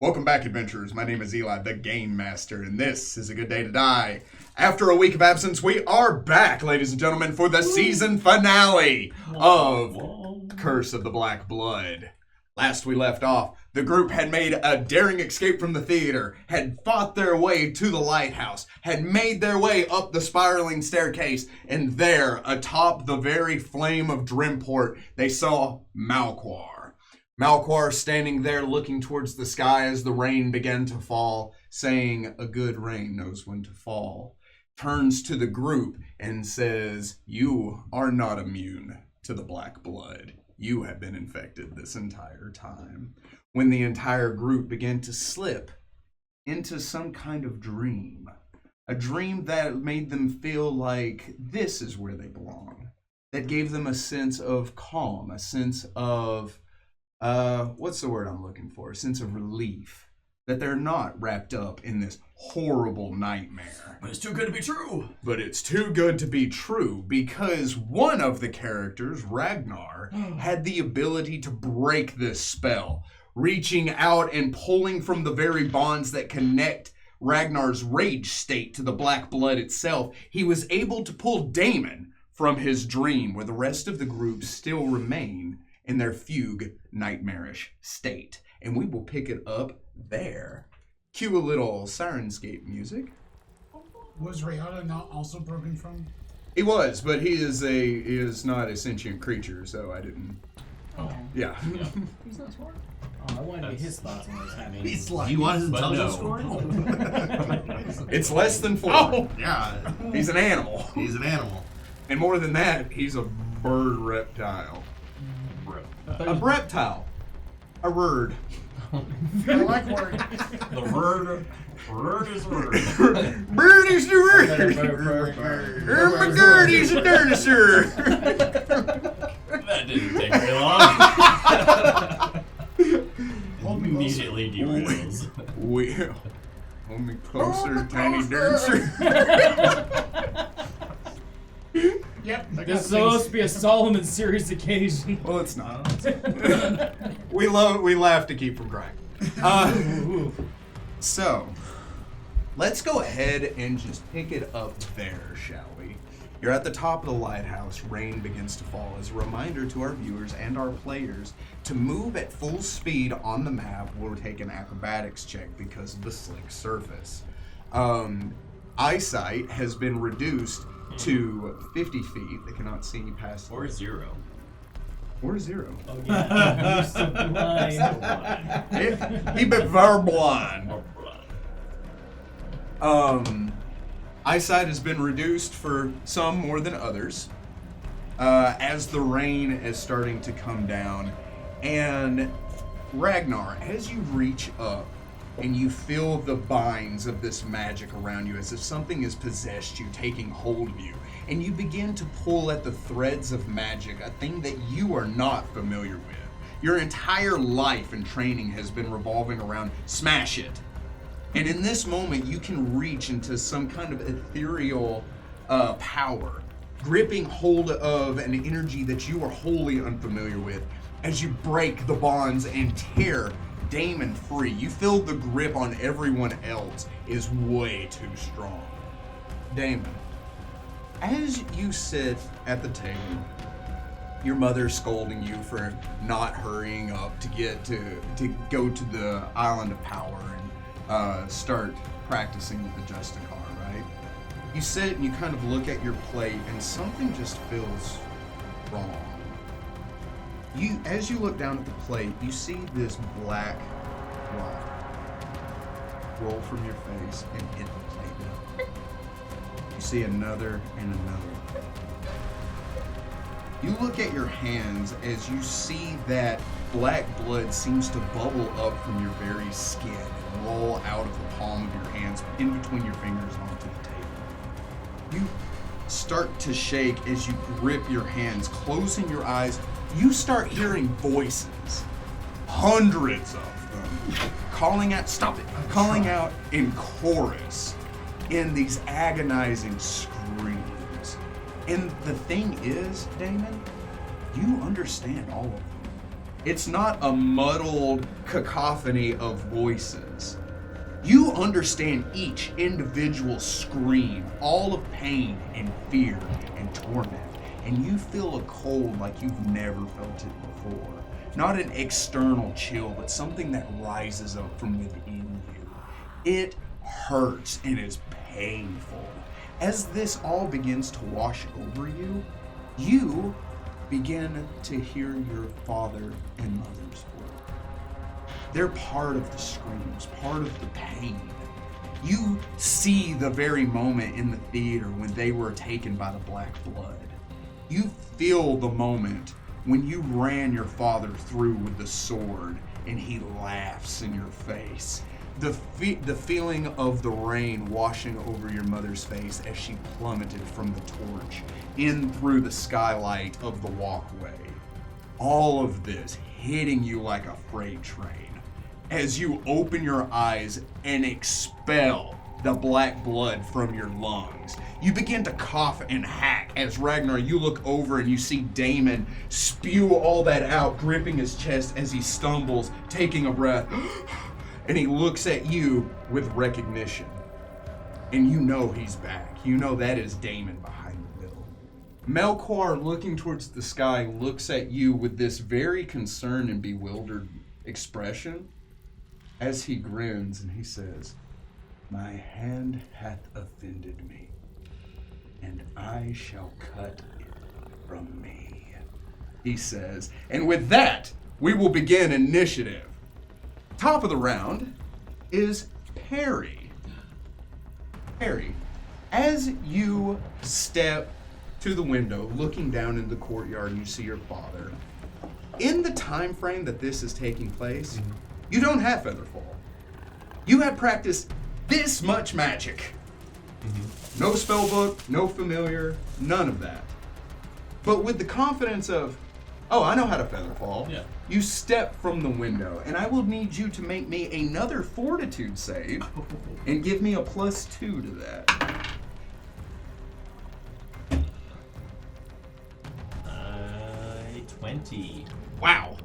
Welcome back, adventurers. My name is Eli, the Game Master, and this is A Good Day to Die. After a week of absence, we are back, ladies and gentlemen, for the season finale of Curse of the Black Blood. Last we left off, the group had made a daring escape from the theater, had fought their way to the lighthouse, had made their way up the spiraling staircase, and there, atop the very flame of Drimport, they saw Melchoir. Melchoir standing there looking towards the sky as the rain began to fall, saying, "A good rain knows when to fall," turns to the group and says, "You are not immune to the black blood. You have been infected this entire time." When the entire group began to slip into some kind of dream, a dream that made them feel like this is where they belong, that gave them a sense of calm, a sense of what's the word I'm looking for? A sense of relief that they're not wrapped up in this horrible nightmare. But it's too good to be true. But it's too good to be true because one of the characters, Ragnar, had the ability to break this spell, reaching out and pulling from the very bonds that connect Ragnar's rage state to the black blood itself. He was able to pull Damon from his dream where the rest of the group still remain in their fugue, nightmarish state. And we will pick it up there. Cue a little Sirenscape music. Was Rayada not also broken from? He was, but he is not a sentient creature, so I didn't. Oh. Yeah. He's not smart. Oh, I wanted to get his thoughts on this. I mean, He's like, Do you want his but intelligence no. score? It's less than 4. Oh! Yeah, He's an animal. he's an animal. And more than that, he's a bird reptile. A reptile. A bird. I like word. The word is word. Bird is the word. My bird is a dinosaur. That didn't take very long. Immediately derails. Hold me closer, tiny dancer. Yep. this is supposed to be a Solomon series occasion. Well, it's not. We laugh to keep from crying. So, let's go ahead and just pick it up there, shall we? You're at the top of the lighthouse. Rain begins to fall as a reminder to our viewers and our players to move at full speed on the map. We'll take an acrobatics check because of the slick surface. Eyesight has been reduced to 50 feet. They cannot see past. Or 0. Or 0. Oh yeah, you're so blind. He been very blind. Eyesight has been reduced for some more than others as the rain is starting to come down. And Ragnar, as you reach up and you feel the binds of this magic around you as if something has possessed you, taking hold of you, and you begin to pull at the threads of magic, a thing that you are not familiar with. Your entire life and training has been revolving around smash it. And in this moment, you can reach into some kind of ethereal power, gripping hold of an energy that you are wholly unfamiliar with as you break the bonds and tear Damon free. You feel the grip on everyone else is way too strong. Damon, as you sit at the table, your mother scolding you for not hurrying up to go to the Island of Power and start practicing with the Justicar, right? You sit and you kind of look at your plate and something just feels wrong. As you look down at the plate, you see this black rock roll from your face and hit the plate. You see another and another. You look at your hands as you see that black blood seems to bubble up from your very skin and roll out of the palm of your hands, in between your fingers and onto the table. You start to shake as you grip your hands, closing your eyes. You start hearing voices, hundreds of them, calling out in chorus in these agonizing screams. And the thing is, Damon, you understand all of them. It's not a muddled cacophony of voices. You understand each individual scream, all of pain and fear and torment, and you feel a cold like you've never felt it before. Not an external chill, but something that rises up from within you. It hurts and is painful. As this all begins to wash over you, you begin to hear your father and mother's voice. They're part of the screams, part of the pain. You see the very moment in the theater when they were taken by the Black Blood. You feel the moment when you ran your father through with the sword and he laughs in your face. The feeling of the rain washing over your mother's face as she plummeted from the torch in through the skylight of the walkway. All of this hitting you like a freight train as you open your eyes and expel the black blood from your lungs. You begin to cough and hack as Ragnar, you look over and you see Damon spew all that out, gripping his chest as he stumbles, taking a breath. And he looks at you with recognition. And you know he's back. You know that is Damon behind the wheel. Melchoir, looking towards the sky, looks at you with this very concerned and bewildered expression as he grins and he says, "My hand hath offended me, and I shall cut it from me," he says. And with that, we will begin initiative. Top of the round is Perry. Perry, as you step to the window, looking down in the courtyard, and you see your father, in the time frame that this is taking place, you don't have Featherfall. You have practiced this much magic. No spellbook, no familiar, none of that. But with the confidence of, oh, I know how to Featherfall. Yeah. You step from the window, and I will need you to make me another Fortitude save and give me a +2 to that. 20. Wow.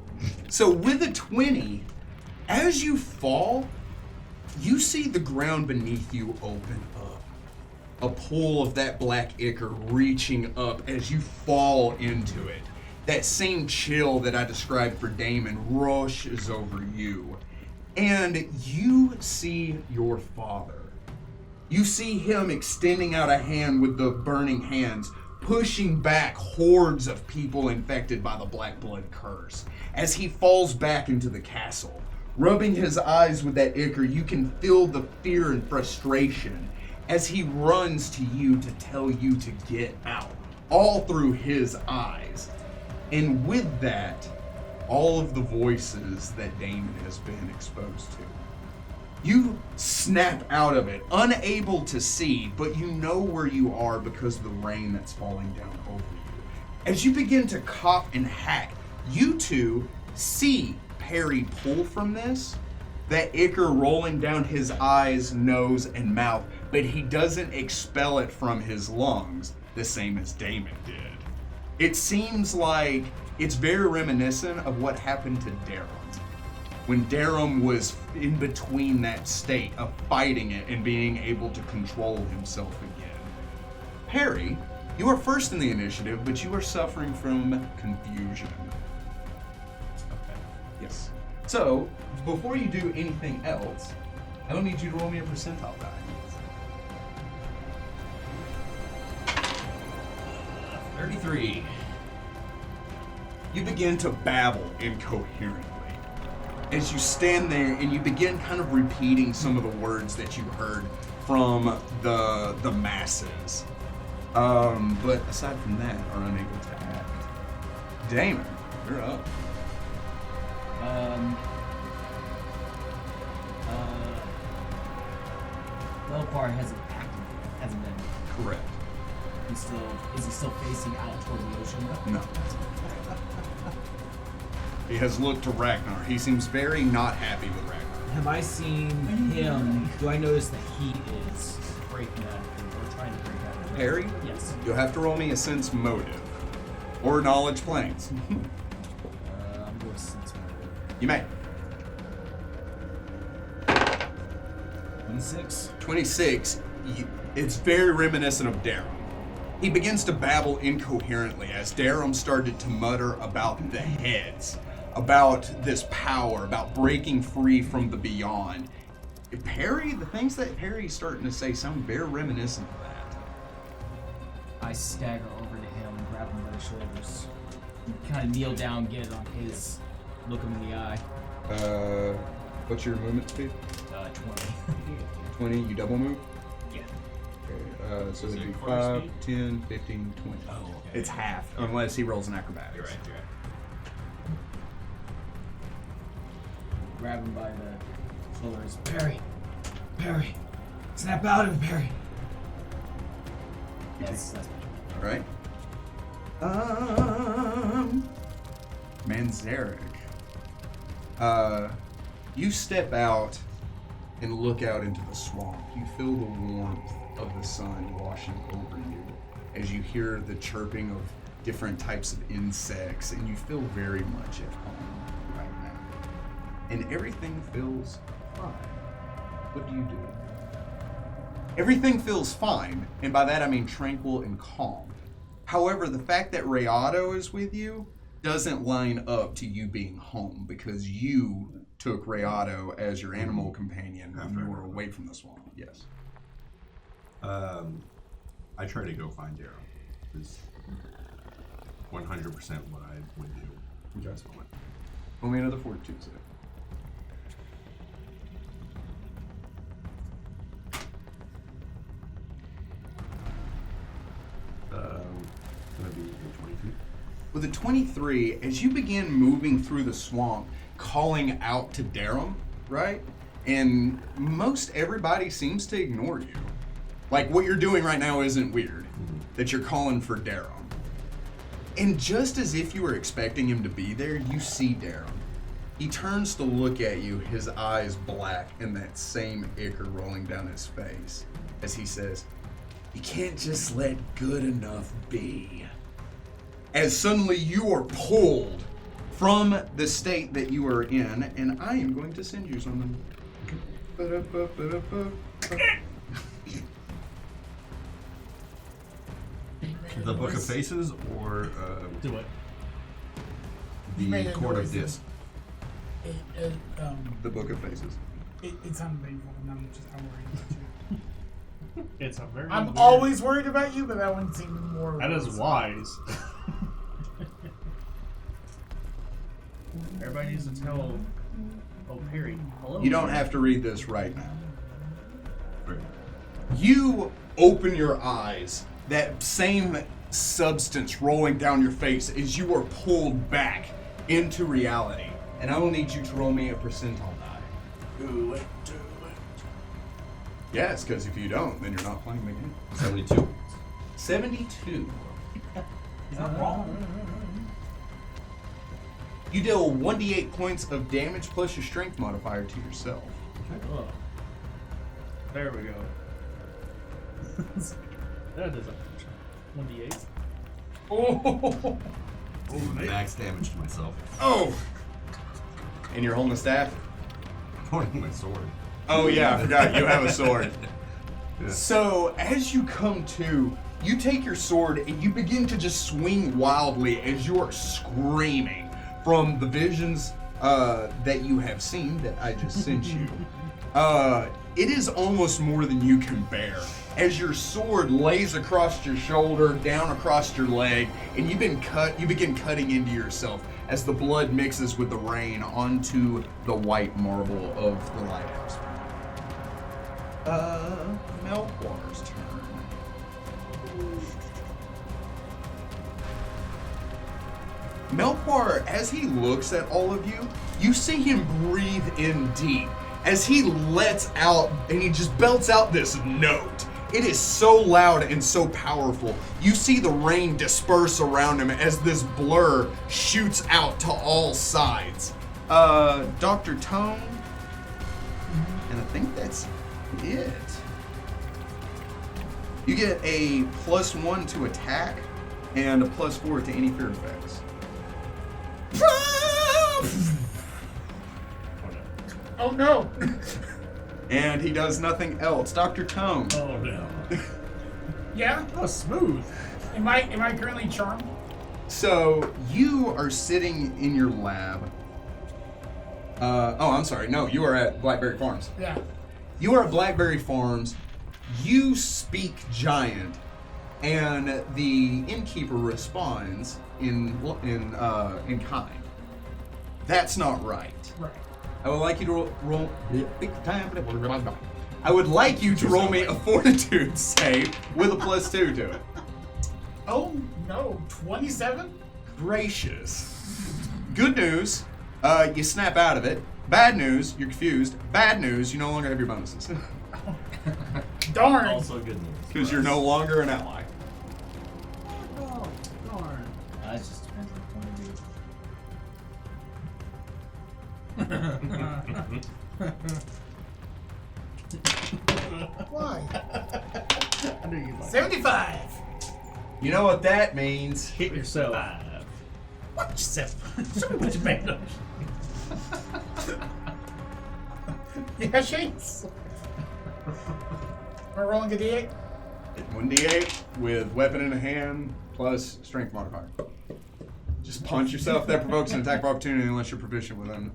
So with a 20, as you fall, you see the ground beneath you open up. A pool of that black ichor reaching up as you fall into it. That same chill that I described for Damon rushes over you. And you see your father. You see him extending out a hand with the burning hands, pushing back hordes of people infected by the Black Blood curse. As he falls back into the castle, rubbing his eyes with that ichor, you can feel the fear and frustration as he runs to you to tell you to get out, all through his eyes. And with that, all of the voices that Damon has been exposed to. You snap out of it, unable to see, but you know where you are because of the rain that's falling down over you. As you begin to cough and hack, you two see Perry pull from this, that ichor rolling down his eyes, nose, and mouth, but he doesn't expel it from his lungs the same as Damon did. It seems like it's very reminiscent of what happened to Darum. When Darum was in between that state of fighting it and being able to control himself again. Perry, you are first in the initiative, but you are suffering from confusion. Okay. Yes. So, before you do anything else, I will need you to roll me a percentile die. 33. You begin to babble incoherently as you stand there and you begin kind of repeating some of the words that you heard from the masses. But aside from that, are unable to act. Damon, you're up. Melchoir hasn't acted yet, hasn't been. Correct. Is he still facing out toward the ocean? No. He has looked to Ragnar. He seems very not happy with Ragnar. Have I seen him? Do I notice that he is breaking out or trying to break out? Perry? Yes. You'll have to roll me a sense motive. Or knowledge planes. I'm going to sense You may. 26. 26, it's very reminiscent of Darum. He begins to babble incoherently as Darum started to mutter about the heads, about this power, about breaking free from the beyond. Perry, the things that Perry's starting to say sound very reminiscent of that. I stagger over to him, grab him by the shoulders, and kind of kneel down, get on his, look him in the eye. What's your movement speed? 20. 20, you double move? Yeah. Okay, so it'd be it 5, speed? 10, 15, 20. Oh, okay. It's half, unless he rolls an acrobatics. You're right. Grab him by the shoulders. Perry, snap out of it, Perry. That's my turn. Alright. Manzarek. You step out and look out into the swamp. You feel the warmth of the sun washing over you as you hear the chirping of different types of insects, and you feel very much at home right now. And everything feels fine. What do? Everything feels fine, and by that I mean tranquil and calm. However, the fact that Rayado is with you doesn't line up to you being home, because you took Rayado as your animal companion when you were away from the swamp. Yes. I try to go find Darrow. It's 100% what I would do at this moment. Roll me another fortitude save. Gonna be a 23. With a 23, as you begin moving through the swamp, calling out to Darum, right? And most everybody seems to ignore you. Like, what you're doing right now isn't weird, that you're calling for Darum. And just as if you were expecting him to be there, you see Darum. He turns to look at you, his eyes black and that same ichor rolling down his face, as he says, "You can't just let good enough be." As suddenly you are pulled from the state that you are in, and I am going to send you something. The Book of Faces or Do it. the Court of Disc? The Book of Faces. It sounded painful, and I'm worried about you. It's a very. I'm weird- always worried about you, but that one seemed more. That is wise. Everybody needs to tell. Oh, Perry. Hello. You don't have to read this right now. Right. You open your eyes, that same substance rolling down your face as you are pulled back into reality. And I will need you to roll me a percentile die. Do it. Yes, because if you don't, then you're not playing the game. 72. 72. He's not wrong. You deal 1d8 points of damage plus your strength modifier to yourself. Oh. There we go. That is a 1d8. Oh! Max damage to myself. Oh! And you're holding the staff? Holding my sword. Oh yeah, I forgot, you have a sword. Yeah. So, as you come to, you take your sword and you begin to just swing wildly as you are screaming from the visions that you have seen that I just sent you. It is almost more than you can bear. As your sword lays across your shoulder, down across your leg, and you begin cutting into yourself as the blood mixes with the rain onto the white marble of the lighthouse. Melchoir's turn. Melchoir, as he looks at all of you, you see him breathe in deep as he lets out and he just belts out this note. It is so loud and so powerful. You see the rain disperse around him as this blur shoots out to all sides. Dr. Tone, and I think that's it. You get a +1 to attack and a +4 to any fear effects. Oh no! And he does nothing else. Dr. Tone. Oh no. Yeah? Oh, smooth. Am I currently charmed? So you are sitting in your lab. I'm sorry. No, you are at Blackberry Farms. Yeah. You are at Blackberry Farms. You speak giant, and the innkeeper responds in kind. That's not right. Right. I would like you to roll. I would like you to roll me a fortitude save with a +2 to it. Oh no, 27? Gracious. Good news, you snap out of it. Bad news, you're confused. Bad news, you no longer have your bonuses. Darn. Also good news. Because you're no longer an ally. Oh, darn. That just depends on the point of view. Why? I knew you'd like 75. You know what that means? hit yourself. Watch yourself. Show me what you made of. Yeah, Shades. We're rolling a d8. 1d8 with weapon in hand plus strength modifier. Just punch yourself. That provokes an attack of opportunity unless you're proficient with them.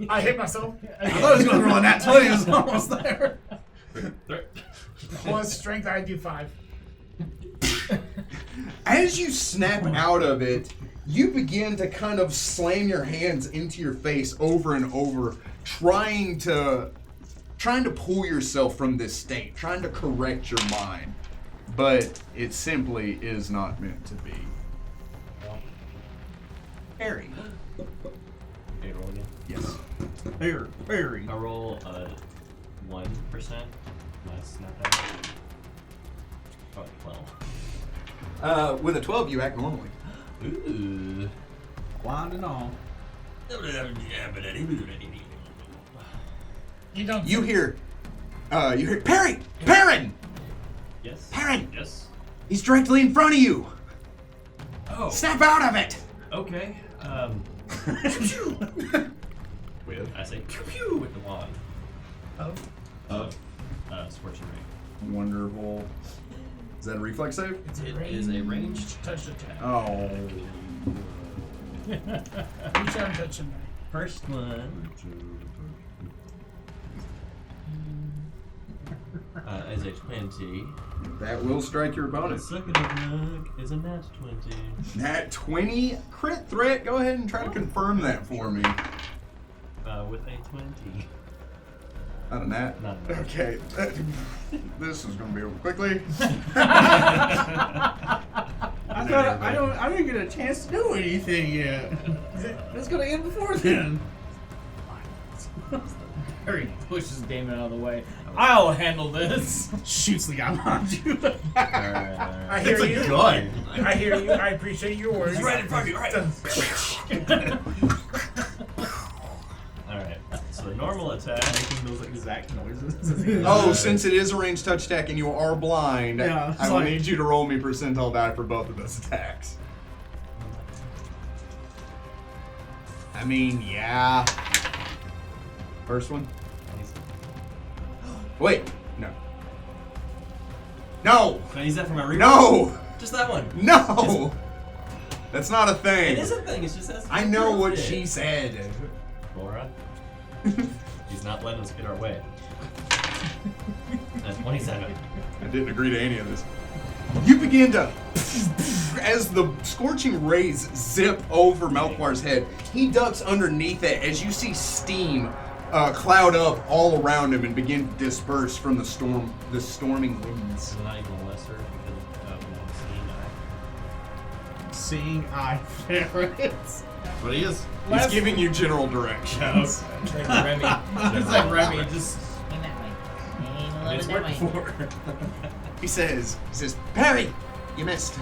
I hit myself. I thought I was going to roll a nat 20. It was almost there. Plus strength, I do 5. As you snap out of it, you begin to kind of slam your hands into your face over and over, trying to pull yourself from this state, trying to correct your mind. But it simply is not meant to be. Harry. Okay, roll again. Yes. Very. I roll 1%. My snap out. Oh, 12. With a 12, you act normally. Ooh. Wand and all. You don't. You hear Perry! Perrin! Yes. Perrin! Yes. He's directly in front of you! Oh. Snap out of it! Okay. With? I say pew pew with the wand. Of. Scorching ray. Wonderful. Is that a reflex save? It is a ranged touch attack. Oh. Which arm touching me? First one is a 20. That will strike your The bonus. second attack is a nat 20. Nat 20 crit threat. Go ahead and try to confirm that for me. With a 20. Not a nat. Not a nat. Okay. This is going to be over quickly. I thought I didn't get a chance to do anything yet. It's gonna end before then. Harry pushes Damon out of the way. I'll handle this. Shoots the guy behind you. I hear you. gun. I hear you. I appreciate your words. Right in front of you, right? Alright, so the normal attack. Making those exact noises. Oh, since it is a ranged touch attack and you are blind, Yeah, it's I will like- need you to roll me percentile die for both of those attacks. I mean, yeah. First one? Wait, no. No! Can I use that for my reroll? No! Just that one. No! That's not a thing. It is a thing, it's just that's I know what she said. Laura. He's not letting us get our way. That's 27. I didn't agree to any of this. You begin to, as the scorching rays zip over Melchoir's head, he ducks underneath it as you see steam cloud up all around him and begin to disperse from the storming winds. It's not even lesser because of one Seeing eye ferrets. That's what he is. He's giving you general directions. Like Remy. It's like Remy just aim that way. Aim a little It's bit that worked way. before. He says, Perry, you missed.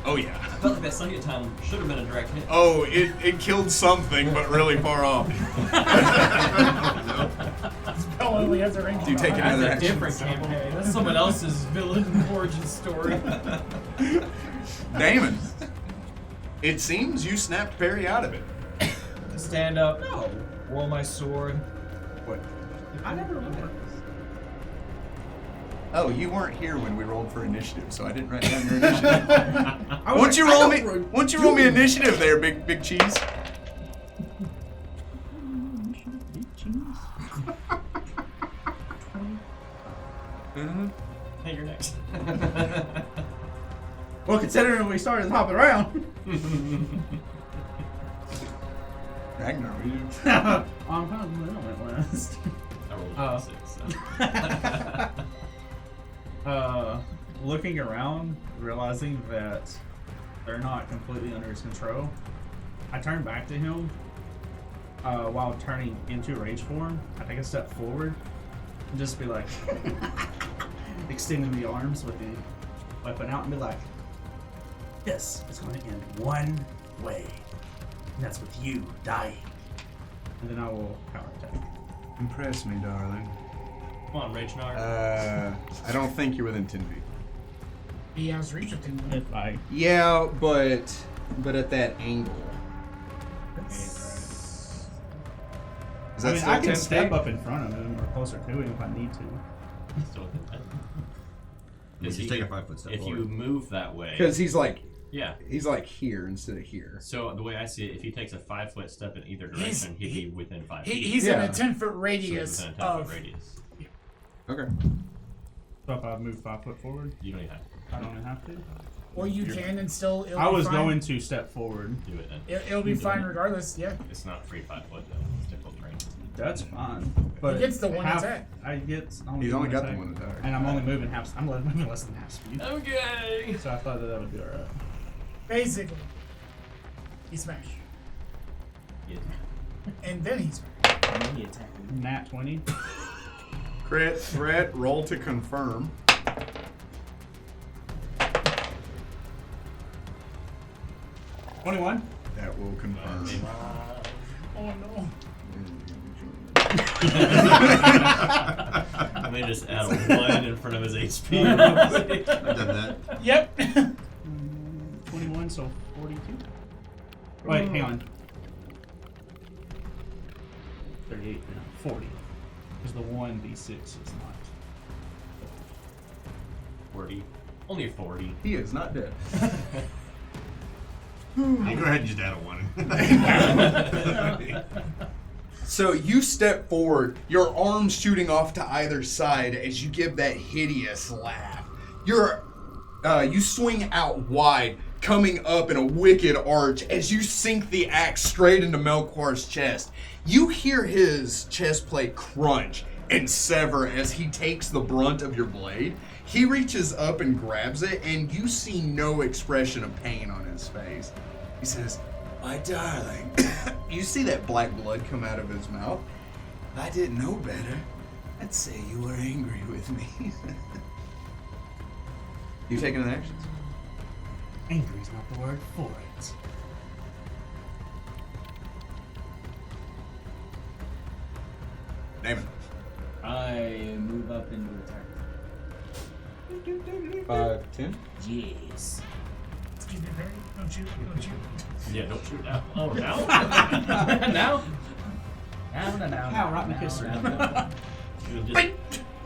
Oh yeah. I felt like that Sunday time should have been a direct hit. Oh, it killed something, but really far off. Spell only has a range. Do you take That's another a action? different campaign. That's someone else's villain origin story. Damon, it seems you snapped Perry out of it. Stand up. No. Roll my sword. What? I never remember. Oh, you weren't here when we rolled for initiative, so I didn't write down your initiative. Won't you roll me initiative there, big cheese? Hey, you're next. Well, considering we started hopping around. Ragnar, you. I'm kind of the middle at last. I rolled Oh. a 6. So. Looking around, realizing that they're not completely under his control, I turn back to him while turning into rage form. I take a step forward and just be like, extending the arms with the weapon out and be like, this is going to end one way. And that's with you dying. And then I will power attack. Impress me, darling. Come on, Ragnar. I don't think you're within 10 feet. He has reached it. If I Yeah, but at that angle. That's... Is that still I can 10 step feet? up in front of him or closer to him if I need to. Still Just take a 5-foot step If forward. you move that way. Because he's like here instead of here. So the way I see it, if he takes a 5-foot step in either direction, he'd be within 5 feet. He's in Yeah. a 10-foot So radius within a 10-foot of... radius. Okay. So if I move 5 foot forward, You don't even have to I don't have to. Or you You're- can and still... It'll I be was fine. going to step forward. do it then. It'll be fine regardless, yeah. It's not free 5 foot though. It's difficult terrain. That's fine. But He gets the one half, attack. I get He's only got the attack. one attack. And I'm only moving half. I'm moving less than half speed. Okay. So I thought that would be alright. Basically. He smashed. Yeah. And then he smashed. Maybe attack. Nat 20. Crit threat. Roll to confirm. $21. That will confirm. Oh no. I may just add a 1 in front of his HP. I've done that. Yep. 21, so 42. Wait, hang on. 38, no, 40. Because the 1d6 is not. 40. Only a 40. He is not dead. You go ahead and just add a 1. So you step forward, your arms shooting off to either side as you give that hideous laugh. You swing out wide, coming up in a wicked arch as you sink the axe straight into Melchoir's chest. You hear his chest plate crunch and sever as he takes the brunt of your blade. He reaches up and grabs it, and you see no expression of pain on his face. He says, "My darling." You see that black blood come out of his mouth. If I didn't know better, I'd say you were angry with me. You taking an action? Angry is not the word for it. Name it. I move up into attack. 5, 10. Yes. Excuse me, Barry. Don't shoot. Don't shoot. Yeah, don't shoot now. Oh, now? Now? Now. Ow, right in the kisser.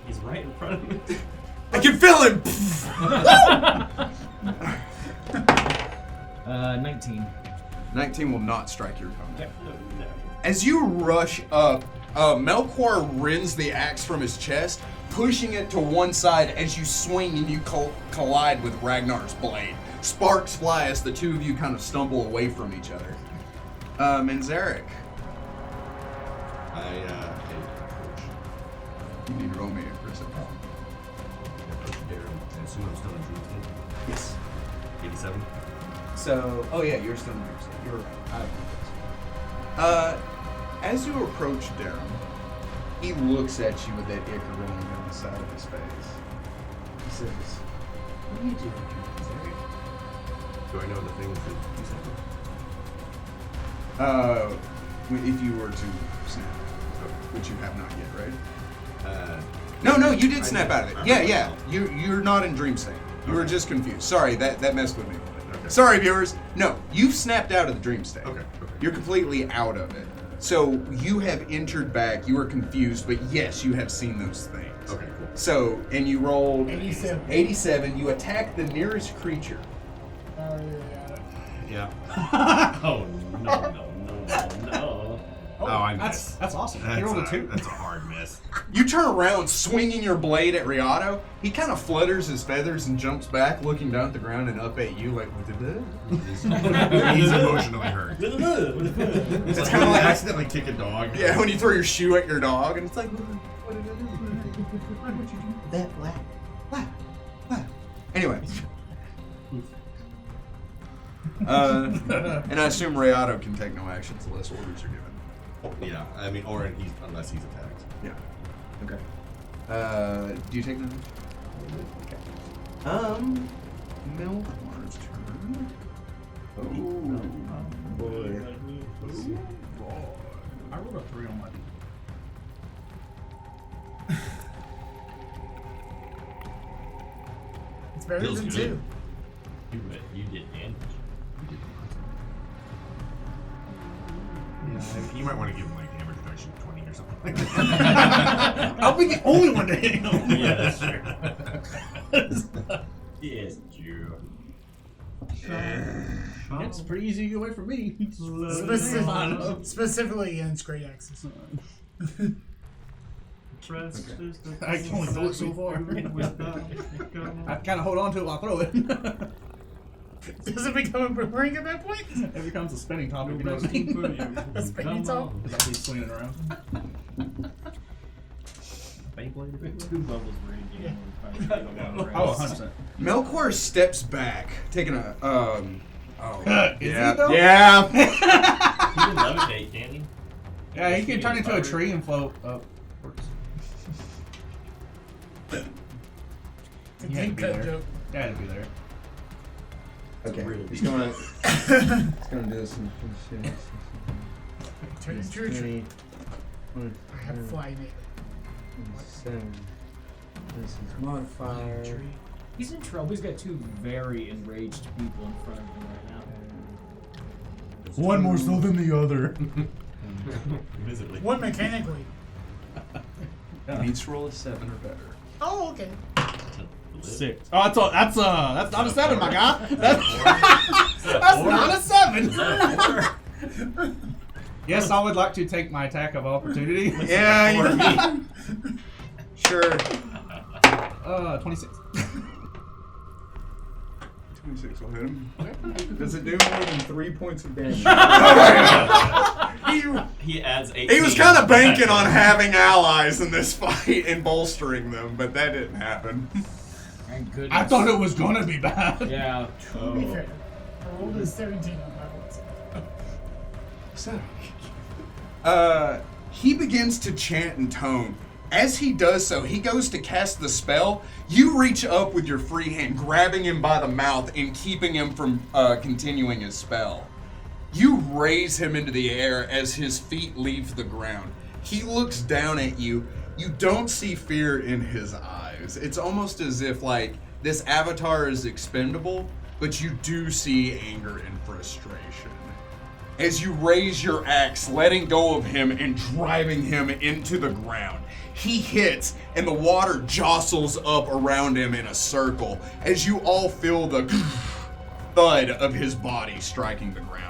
He's right in front of me. I can feel him! 19. 19 will not strike your opponent. No. As you rush up, Melchoir rends the axe from his chest, pushing it to one side as you swing and you collide with Ragnar's blade. Sparks fly as the two of you kind of stumble away from each other. And Zarek, I approach. you need to roll me a perception. Approach Darren. I assume I'm still in dream state. Yes. 87. So, oh yeah, you're still in your state. You're right. I apologize. As you approach Darren, he looks at you with that ick rolling down the side of his face. He says, "What are you doing here, Zarek?" Do I know the things that you said? If you were to snap, which you have not yet, right? No. No, you did I snap did. out of it. Alright. Yeah. You're not in dream state. You were just confused. Sorry, that messed with me a little bit. Sorry, viewers. No, you've snapped out of the dream state. Okay. You're completely out of it. So you have entered back. You are confused, but yes, you have seen those things. Okay, cool. So, and you rolled 87. 87. You attack the nearest creature. Yeah. Oh no. Oh, I missed. That's awesome. That's You rolled a 2. That's a hard miss. You turn around, swinging your blade at Riato. He kind of flutters his feathers and jumps back, looking down at the ground and up at you like, what did that? He's emotionally hurt. It's kind of like accidentally kick a dog. Yeah, when you throw your shoe at your dog, and it's like, what did I do? Why would you do that? Laugh. Anyway. And I assume Riato can take no actions unless orders are given. Yeah, I mean, unless he's attacked. Yeah. Okay. Do you take no action? Okay. Melchoir's turn. Oh, boy. I rolled a 3 on my D. It's better Feels than good. 2. You did damage. Yeah, you might want to give him like hammer deduction 20 or something like that. I'll be the only one to hit him. Yeah, that's true. Yes, true. It's pretty easy to get away from me. Specifically against great axes. I can only throw it so far. I kind of hold on to it while I throw it. Does it become a boomerang at that point? It becomes a spinning topic. A spinning top? Because I keep swinging it around. Beyblade? 2 bubbles raging. Oh, 100%. Melchoir steps back, taking a Is he though? Yeah. He can levitate, can't he? Yeah, he can turn into a tree and float up. It's a He had to deep be cut there. joke. Yeah, to be there. Okay. Really He's deep. gonna do some shit. Turn into a tree. I have fly in it. 7. This is modifier. He's in trouble. He's got 2 very enraged people in front of him right now. One more so than the other. Visibly. One mechanically. He needs to roll a 7 or better. Oh, okay. 6. Oh, that's not a 7, my guy. That's not a 7. Yes, I would like to take my attack of opportunity. Yeah, sure. 26. 26 will hit him. Does it do more than 3 points of damage? He adds 8. He was kind of banking on having allies in this fight and bolstering them, but that didn't happen. Thank goodness. I thought it was gonna be bad. Yeah. To be fair, I rolled a 17 on my rolls. He begins to chant and tone. As he does so, he goes to cast the spell. You reach up with your free hand, grabbing him by the mouth and keeping him from continuing his spell. You raise him into the air as his feet leave the ground. He looks down at you. You don't see fear in his eyes. It's almost as if, like, this avatar is expendable, but you do see anger and frustration. As you raise your axe, letting go of him and driving him into the ground. He hits, and the water jostles up around him in a circle as you all feel the thud of his body striking the ground.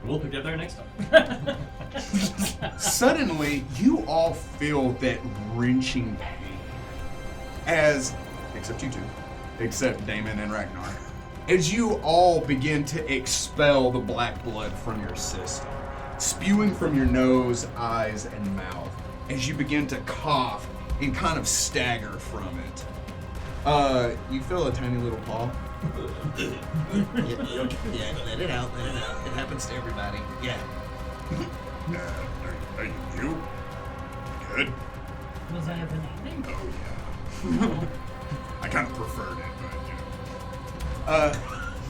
We'll pick it up there next time. Suddenly, you all feel that wrenching pain. Except you two, except Damon and Ragnar, as you all begin to expel the black blood from your system, spewing from your nose, eyes, and mouth, as you begin to cough and kind of stagger from it. You feel a tiny little paw. Yeah, let it out. It happens to everybody. Yeah. Are you good? Was that happening? Oh, yeah. I kind of preferred it, but,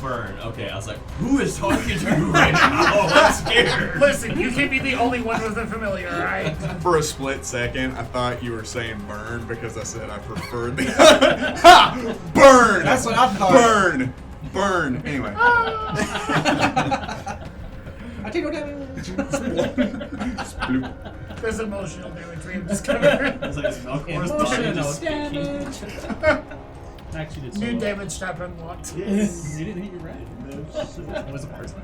Burn. Okay, I was like, who is talking to you right now? I'm scared. Listen, you can't be the only one with a familiar, alright? For a split second, I thought you were saying burn because I said I preferred the Ha! Burn! That's what I thought. Burn! Burn! Anyway. I take no damage. Bloop. There's emotional damage we have discovered. I was like, it's Melchior's body Emotional just speaking. damage. Actually, did New so damage tab unlocked. You didn't hit your right. It was a person.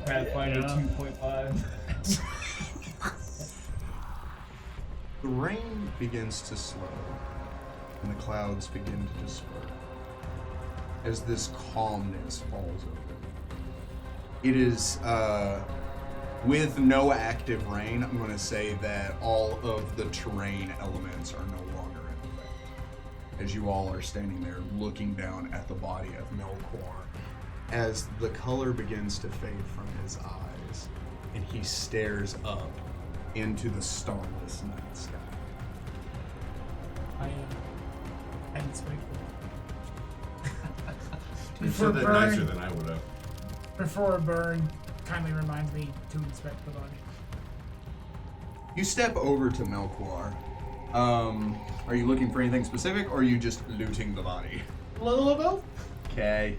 Pathfinder Yeah. 2.5. The rain begins to slow, and the clouds begin to disperse as this calmness falls over. It is, with no active rain, I'm going to say that all of the terrain elements are no longer in effect. As you all are standing there looking down at the body of Melchoir, as the color begins to fade from his eyes, and he stares up into the starless night sky. I'm spiteful. You Before said that nicer burn, than I would have. before burn, kindly reminds me to inspect the body. You step over to Melchoir. Are you looking for anything specific, or are you just looting the body? Little of both. Okay.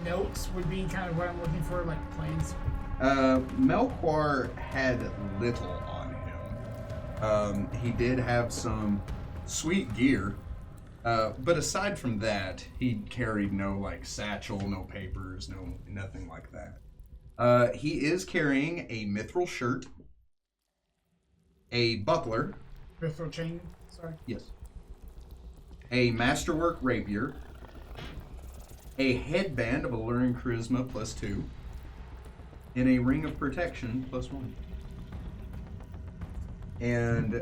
Notes would be kind of what I'm looking for, like plans. Melchoir had little on him. He did have some sweet gear, but aside from that, he carried no like satchel, no papers, nothing like that. He is carrying a mithril shirt, a buckler, Mithril chain. Sorry. yes, a masterwork rapier, a headband of alluring charisma +2, and a ring of protection +1. And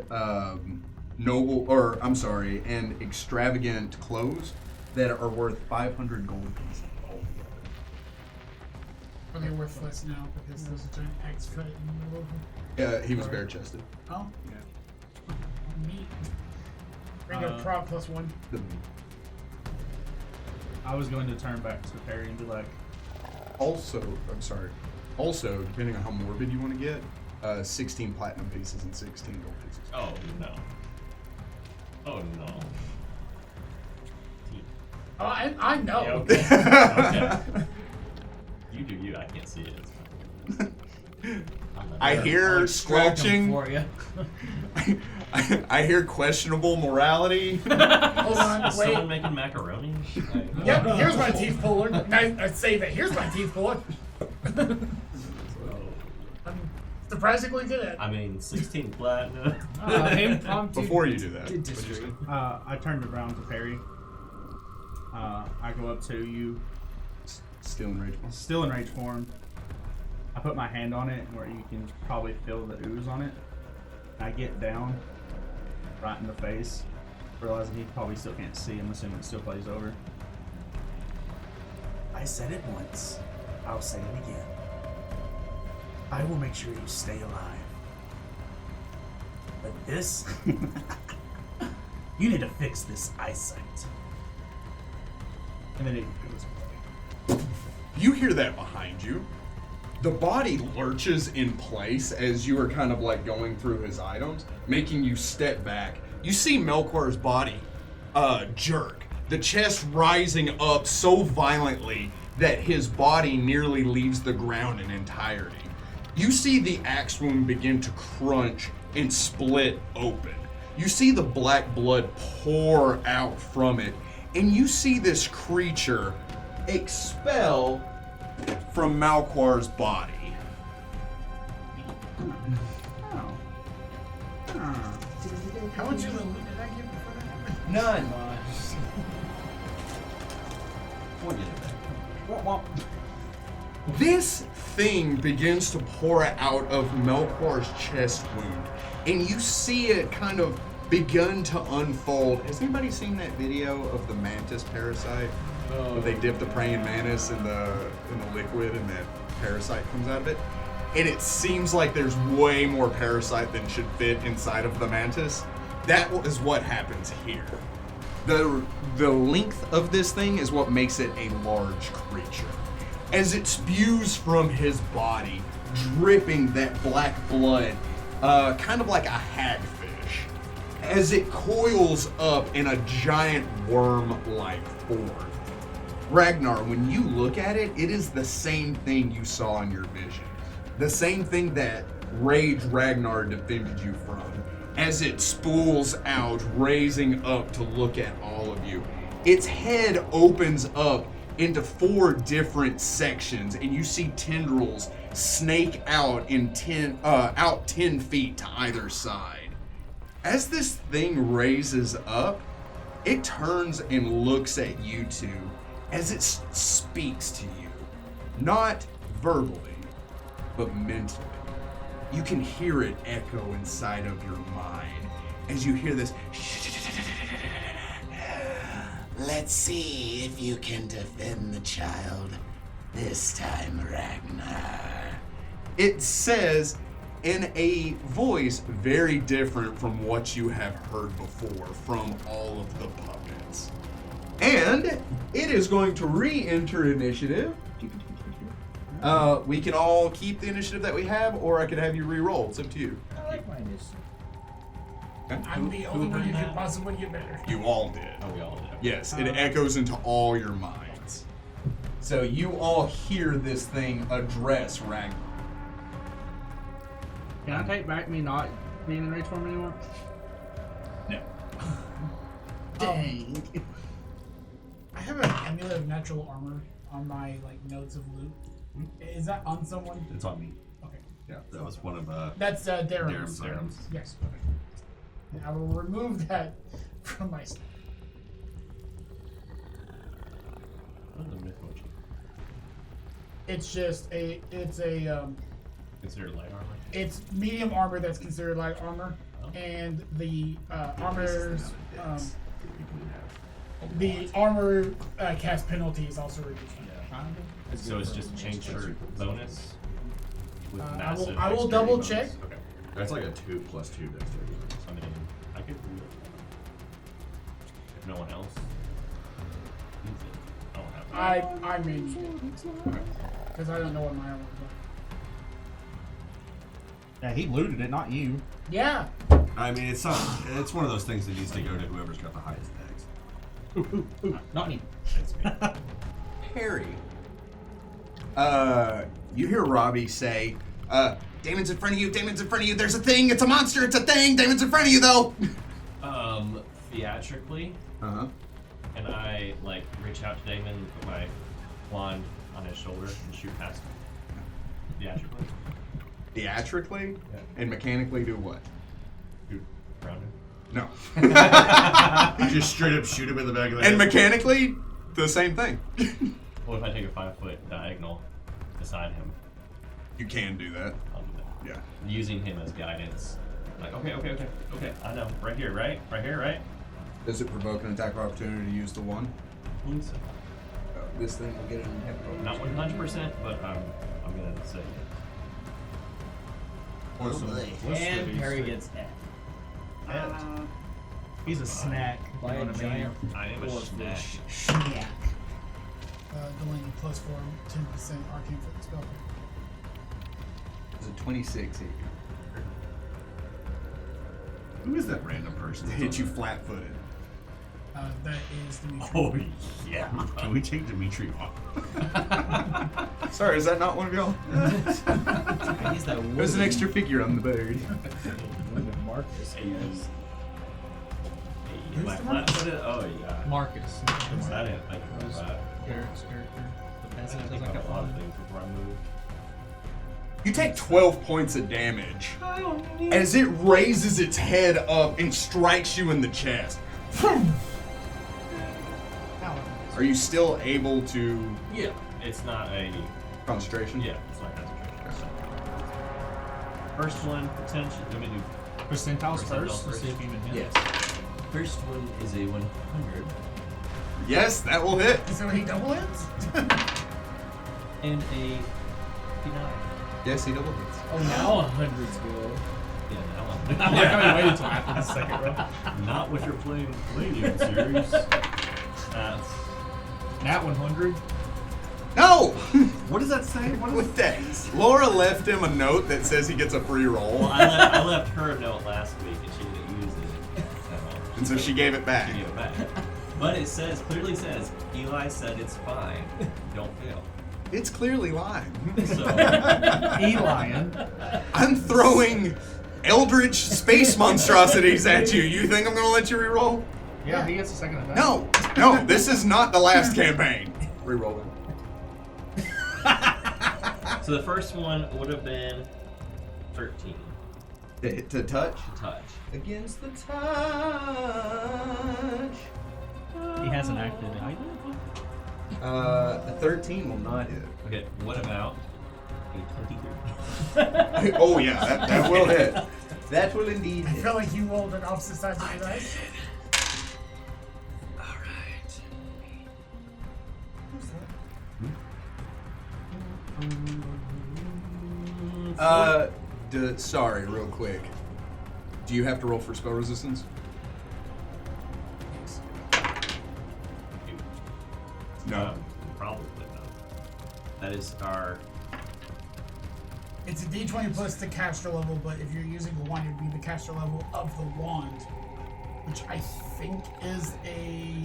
and extravagant clothes that are worth 500 gold pieces altogether. Are they worthless now because there's a giant axe cut in the middle of them? He was bare chested. Oh, Yeah. neat. Ring of prop +1. I was going to turn back to Perry and be like, Also, depending on how morbid you want to get, 16 platinum pieces and 16 gold pieces. Oh no. Oh no. Oh, I know. Yeah, okay. Okay. You do you. I can't see it. It's fine. I hear scratching. For you. I hear questionable morality. Hold on, Is wait. someone making macaroni? Yep, here's my teeth puller. I say that. Here's my teeth puller. I'm surprisingly good at it. I mean, 16 platinum. Impromptu Before you do that, distry. I turned around to Perry. I go up to you, Still in rage. still in rage form. I put my hand on it where you can probably feel the ooze on it. I get down, right in the face, realizing he probably still can't see. I'm assuming it still plays over. I said it once. I'll say it again. I will make sure you stay alive. But this... you need to fix this eyesight. And then it goes away. You hear that behind you. The body lurches in place as you are kind of like going through his items, making you step back. You see Melchoir's body jerk, the chest rising up so violently that his body nearly leaves the ground in entirety. You see the axe wound begin to crunch and split open. You see the black blood pour out from it, and you see this creature expel from Melchoir's body. How much of the loot did I get before that happened? None. We'll get it back. This thing begins to pour out of Melchoir's chest wound, and you see it kind of begun to unfold. Has anybody seen that video of the mantis parasite? Where they dip the praying mantis in the liquid and that parasite comes out of it? And it seems like there's way more parasite than should fit inside of the mantis. That is what happens here. The length of this thing is what makes it a large creature. As it spews from his body, dripping that black blood, kind of like a hagfish, as it coils up in a giant worm-like form. Ragnar, when you look at it, it is the same thing you saw in your vision. The same thing that Rage Ragnar defended you from. As it spools out, raising up to look at all of you. Its head opens up into 4 different sections, and you see tendrils snake out in 10 feet to either side. As this thing raises up, it turns and looks at you two as it speaks to you. Not verbally, but mentally. You can hear it echo inside of your mind as you hear this. Let's see if you can defend the child this time, Ragnar. It says in a voice very different from what you have heard before from all of the puppets. And it is going to re-enter initiative. We can all keep the initiative that we have, or I could have you re-roll. It's up to you. I like my initiative. Okay. I'm the only one who could possibly get better. You all did. Oh, we all did. Yes, it echoes into all your minds. So you all hear this thing address Ragnar. Can I take back me not being in rage form anymore? No. Dang. I have an amulet of natural armor on my notes of loot. Is that on someone? It's on me. Okay. Yeah, that was one of That's Darren's. Darren's items. Yes. Okay. I will remove that from my stuff. What is a myth mochi? It's just Considered light armor? it's medium armor that's considered light armor, and the armor's the armor cast penalty is also reduced. So it's just change your bonus? With massive I will dexterity double bonus? check. Okay. That's like a 2+2 dexterity. I mean, I could do it. If no one else needs it. I don't have it. I mean, because I don't know what my armor is. Yeah, he looted it, not you. Yeah. I mean, it's one of those things that needs to go to whoever's got the highest dex. Not me. Harry. You hear Robbie say, Damon's in front of you, Damon's in front of you, there's a thing, it's a monster, it's a thing, Damon's in front of you though! Theatrically, Uh-huh. and I, reach out to Damon and put my wand on his shoulder and shoot past him. Theatrically. Theatrically? Yeah. And mechanically do what? Shoot around him. No. Just straight up shoot him in the back of the head. And mechanically, the same thing. What if I take a 5-foot diagonal beside him? You can do that. I'll do that. Yeah. Using him as guidance. Like, okay, I know. Right here, right? Right here, right? Does it provoke an attack of opportunity to use the one? So, This thing will get an attack of not opportunity. 100%, but I'm gonna say it. And Perry gets F. He's a snack. By You know a what I mean? giant I am a snack. snack. Delaying +4, 10% arcane for the spell. It's a 26 hit you. Who is that random person? To hit you flat-footed. That is Dimitri. Oh, yeah. Can we take Dimitri off? Sorry, is that not one of y'all? He's that There's an extra figure on the bird. Marcus. Is. Am I flat-footed? Oh, yeah. Marcus. I didn't think about that. Garrett's character. The I peasant think does like about a lot of things before I move. You take 12 points of damage as it raises its head up and strikes you in the chest. Are you still able to Yeah. It's not a. concentration? Yeah, it's not concentration. First one, potential. Let me do. Percentiles Percentiles first. first. See if you even hit. Yes. First one is a 100. Yes, that will hit. So he double hits? And a 59. Yes, he double hits. Oh, now 100's good. Yeah, that one. I'm like, I waited until after the second row. Not what you're playing Palladium series. That's Nat 100. No! what does that say? What is With that, Laura left him a note that says he gets a free roll, Well, I left her a note last week and she didn't use it. and so she gave it back. She gave it back. But it clearly says, Eli said it's fine. Don't fail. It's clearly lying. So, Elian. I'm throwing eldritch space monstrosities at you. You think I'm gonna let you reroll? Yeah, he gets a second attack. No, this is not the last campaign. Reroll it. so the first one would have been 13 To touch? to touch. Against the touch. He hasn't acted either. A 13 will not hit. Okay, what about a 23? Oh yeah, that will hit. That will indeed I hit. feel like you rolled on opposite sides of the dice. Sorry, real quick. Do you have to roll for spell resistance? No. Probably not. That is our. It's a D20 plus the caster level, but if you're using a wand, it'd be the caster level of the wand, which I think is a.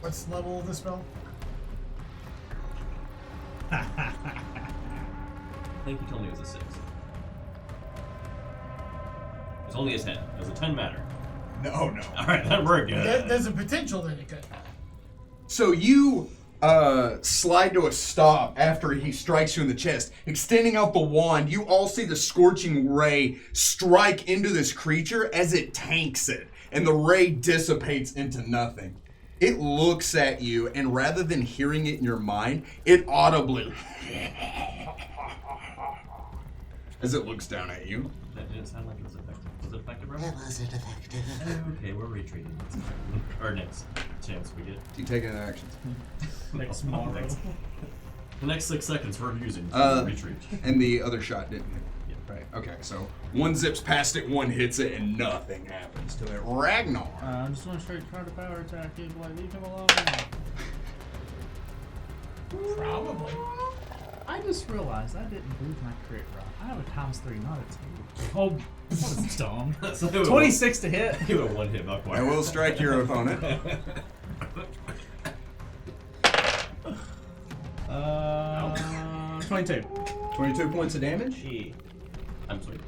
What's the level of the spell? I think you told me it was a 6. It's only a 10. Does a 10 matter? No. Alright, that worked. There's a potential that it could. So you slide to a stop after he strikes you in the chest. Extending out the wand, you all see the scorching ray strike into this creature as it tanks it, and the ray dissipates into nothing. It looks at you, and rather than hearing it in your mind, it audibly as it looks down at you. That didn't sound like it was effective. Was it effective, Robert? That wasn't effective. Okay, we're retreating. Or next chance we get. Do you take any actions? Next tomorrow. The next 6 seconds we're using to retreat. And the other shot didn't hit. Yeah. Right. Okay, so one zips past it, one hits it, and nothing happens to it. Ragnar. I'm just going straight try to power attack him. Like, leave him alone. Probably. I just realized I didn't boost my crit roll. I have a ×3, not a 2. Oh, that was dumb. So it 26 to hit. Give it a 1 hit, not quite. I will strike your opponent. 22. 22 points of damage. Gee. I'm sorry.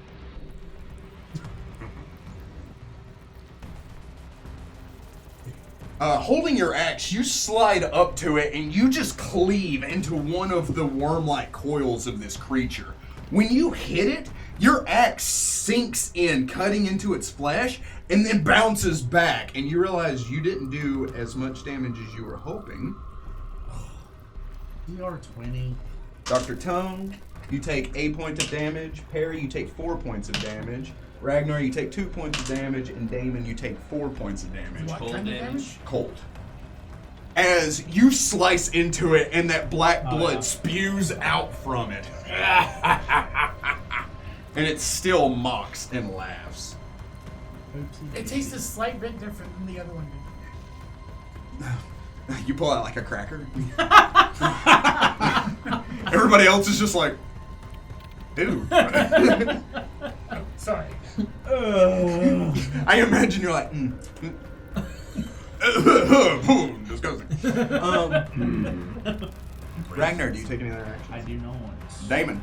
Holding your axe, you slide up to it and you just cleave into one of the worm-like coils of this creature. When you hit it, your axe sinks in, cutting into its flesh, and then bounces back, and you realize you didn't do as much damage as you were hoping. DR20. Dr. Tone, you take 8 points of damage. Perry, you take 4 points of damage. Ragnar, you take 2 points of damage, and Damon, you take 4 points of damage. What Cold kind of damage? damage? Cold. As you slice into it, and that black blood spews out from it. And it still mocks and laughs. It tastes a slight bit different than the other one did. You pull out like a cracker. Everybody else is just like, ew. Sorry. I imagine you're like, disgusting. Ragnar, do you take any other action? I do not. Damon.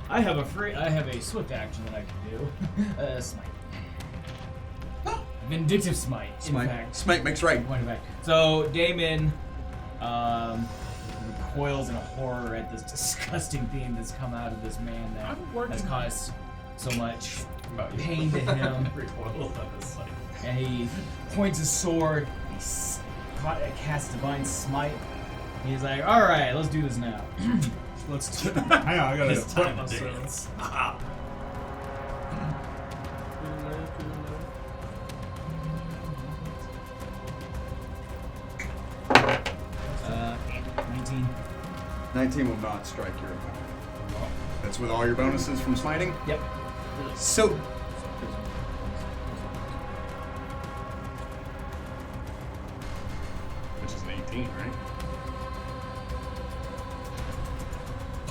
I have a swift action that I can do. Smite. Vindictive smite. In fact. Smite makes right. Point of fact. So Damon recoils in horror at this disgusting thing that's come out of this man that I'm working has on caused so much pain to him. Recoils on this site. And he points his sword. He casts divine smite. And he's like, "All right, let's do this now. Let's do it." Hang on, I gotta It's time to myself. dance. 19. 19 will not strike your opponent. That's with all your bonuses from smiting. Yep. So 18, right?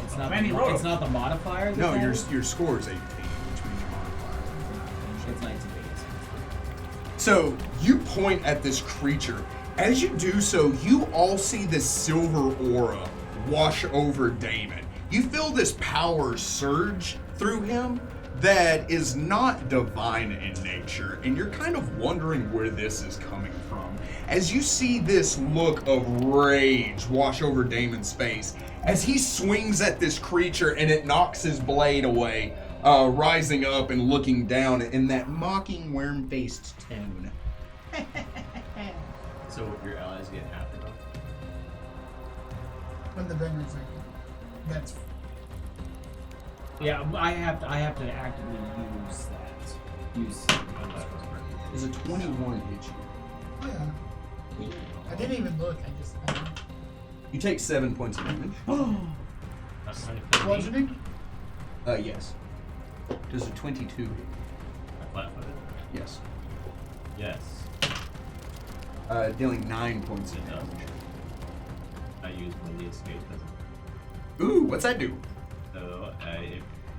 It's not. Man, he rolled It's not the modifier. No, that your matters? score is 18, which means your modifier. It's 19 days. So you point at this creature. As you do so, you all see this silver aura wash over Damon. You feel this power surge through him that is not divine in nature, and you're kind of wondering where this is coming from. As you see this look of rage wash over Damon's face, as he swings at this creature and it knocks his blade away, rising up and looking down in that mocking, worm-faced tone. So your allies get half enough? When the vendor's like, that's Yeah, I have to actively use that. Use. Does a 21 hit you? yeah. I didn't even look. I just You take 7 points of damage. That's kind of bludgeoning. Yes. Does a 22 hit you? flat-footed? Yes. Yes. Dealing 9 points of It does. damage. I use my escape as Ooh, what's that do? So,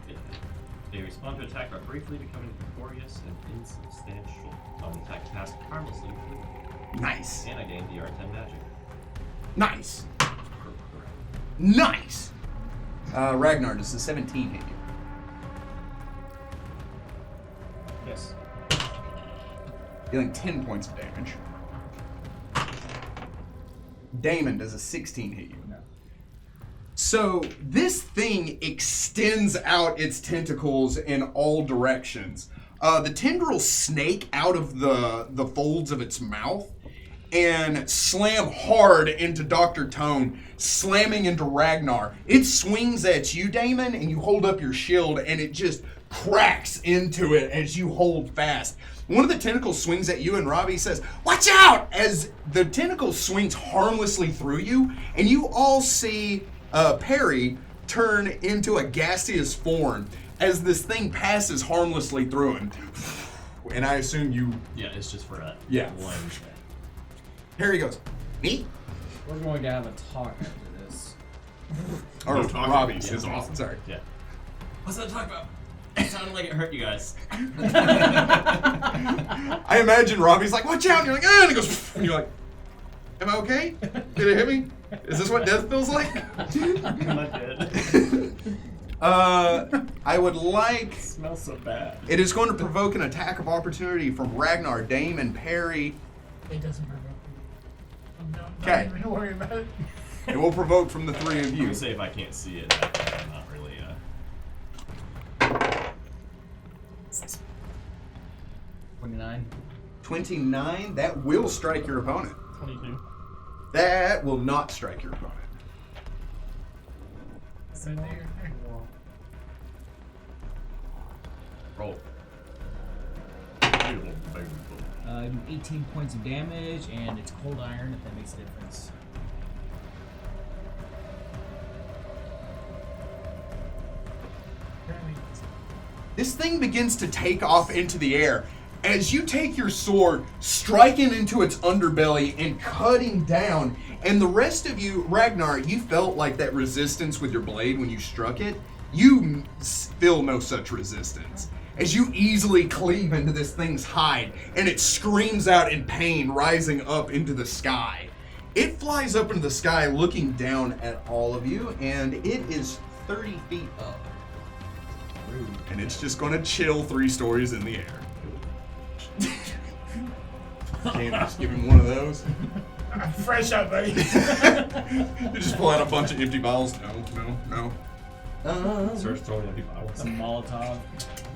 if they respond to attack by briefly becoming victorious and insubstantial. On attack cast harmlessly, Nice. and I gain DR10 magic. Nice. Nice. Ragnar, does the 17 hit you? Yes. Dealing 10 points of damage. Damon, does a 16 hit you? No. So this thing extends out its tentacles in all directions. The tendrils snake out of the folds of its mouth and slam hard into Dr. Tone, slamming into Ragnar. It swings at you, Damon, and you hold up your shield, and it just cracks into it as you hold fast. One of the tentacles swings at you, and Robbie says, "Watch out!" As the tentacle swings harmlessly through you, and you all see Perry turn into a gaseous form as this thing passes harmlessly through him. And I assume you... Yeah, it's just for that. Yeah. One. Perry goes, "Me?" We're going to have a talk after this. Or No talking. Robbie's Yeah. is awesome. Sorry. Yeah. What's that talk about? It sounded like it hurt you guys. I imagine Robbie's like, "Watch out!" And you're like, "Ah!" And he goes, and you're like, "Am I okay? Did it hit me? Is this what death feels like?" I'm not dead. I would like... It smells so bad. It is going to provoke an attack of opportunity from Ragnar, Dame, and Perry. It doesn't provoke me. Okay. Don't even worry about it. It will provoke from the three of I'm you. gonna say if I can't see it, I'm not really. 29. 29, that will strike your opponent. 22. That will not strike your opponent. So there. Roll. 18 points of damage, and it's cold iron, if that makes a difference. This thing begins to take off into the air as you take your sword, striking into its underbelly and cutting down. And the rest of you, Ragnar, you felt like that resistance with your blade when you struck it. You feel no such resistance as you easily cleave into this thing's hide, and it screams out in pain, rising up into the sky. It flies up into the sky looking down at all of you, and it is 30 feet up. And it's just going to chill 3 stories in the air. Can't just give him one of those. I'm fresh out, buddy. You just pull out a bunch of empty bottles. No. Starts throwing empty bottles. Some Molotov.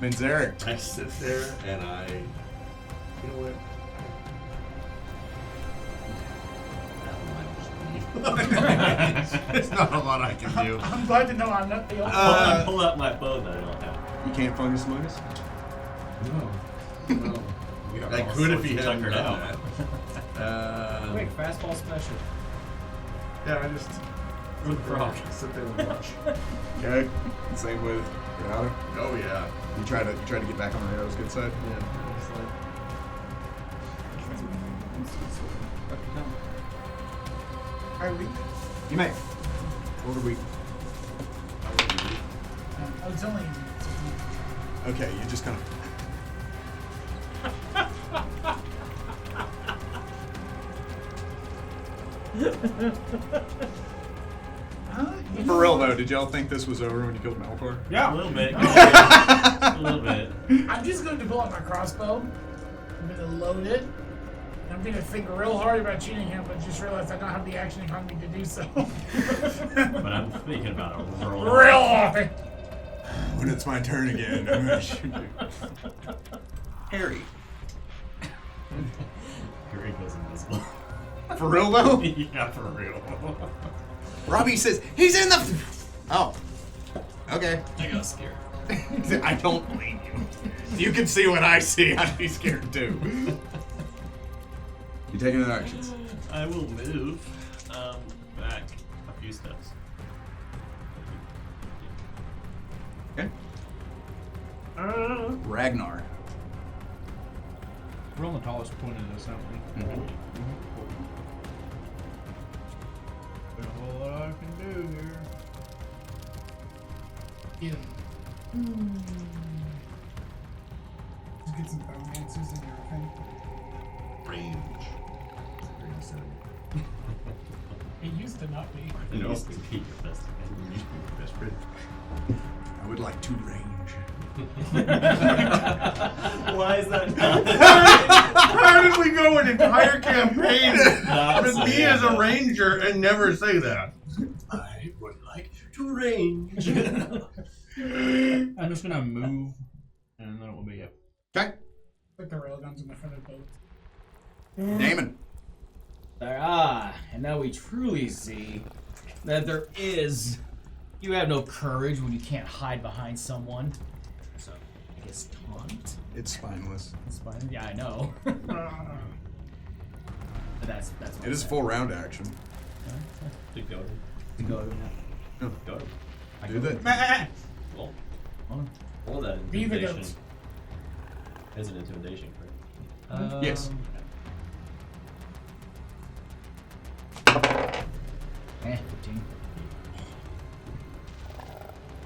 Menzeric. I sit there and you know what? There's not a lot I can do. I'm glad to know I'm not the only one. Pull out my bow that I don't have. You can't fungus Mungus? No. I could if he hadn't Tuckered done out. that. Quick, fastball special. Yeah, I just sit there and watch. Okay. Same with Renato. Oh yeah. You try to get back on Renato's good side. Are we? You may. What are we? Oh, it's only. Okay, you just kind of. For real though, did y'all think this was over when you killed Melchoir? Yeah. A little bit. A little bit. I'm just going to pull out my crossbow. I'm going to load it. I'm going to think real hard about shooting him, but just realize I don't have the action economy to do so. But I'm thinking about a roll. Real hard. When it's my turn again, I'm gonna shoot you. Harry. Harry goes invisible. For real though? Yeah, for real. Robbie says, he's in the... Oh. Okay. I got scared. I don't blame you. If you can see what I see, I'd be scared too. You taking an actions? I will move back a few steps. Okay. Ragnar. We're on the tallest point of this, aren't we? Mm-hmm. There's a whole lot I can do here. Yeah. Just get some romances in your thing. Range. It used to not be. It used to be your best friend. You used to be your best friend. I would like to range. Why is that not? How did we go an entire campaign Not with say me that. as a ranger and never say that? I would like to range. I'm just gonna move, and then it will be it. Okay. Like the railguns in the front of boats. Damon. And now we truly see that there is. You have no courage when you can't hide behind someone. So, I guess taunt. It's spineless. It's fine. Yeah, I know. But that's what It is full round action. To go. to go. Go. Do that. Well, On. all that Be the intimidation. goats. Is an intimidation, correct? Yes. 15.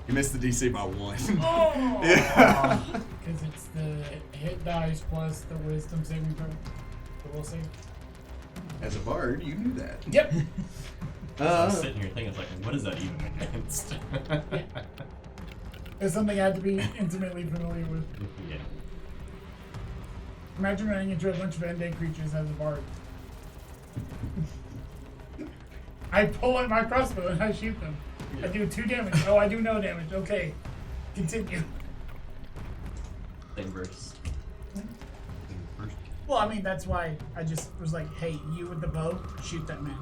You missed the DC by 1. Oh! Yeah. Because it's the hit dice plus the wisdom saving throw. The will save. As a bard, you knew that. Yep. I was sitting here thinking, like, what is that even against? It's something I had to be intimately familiar with. Yeah. Imagine running into a bunch of undead creatures as a bard. I pull out my crossbow and I shoot them. I do 2 damage. Oh, I do no damage. Okay. Continue. Thing versus. Well, I mean, that's why I just was like, hey, you with the bow, shoot that man.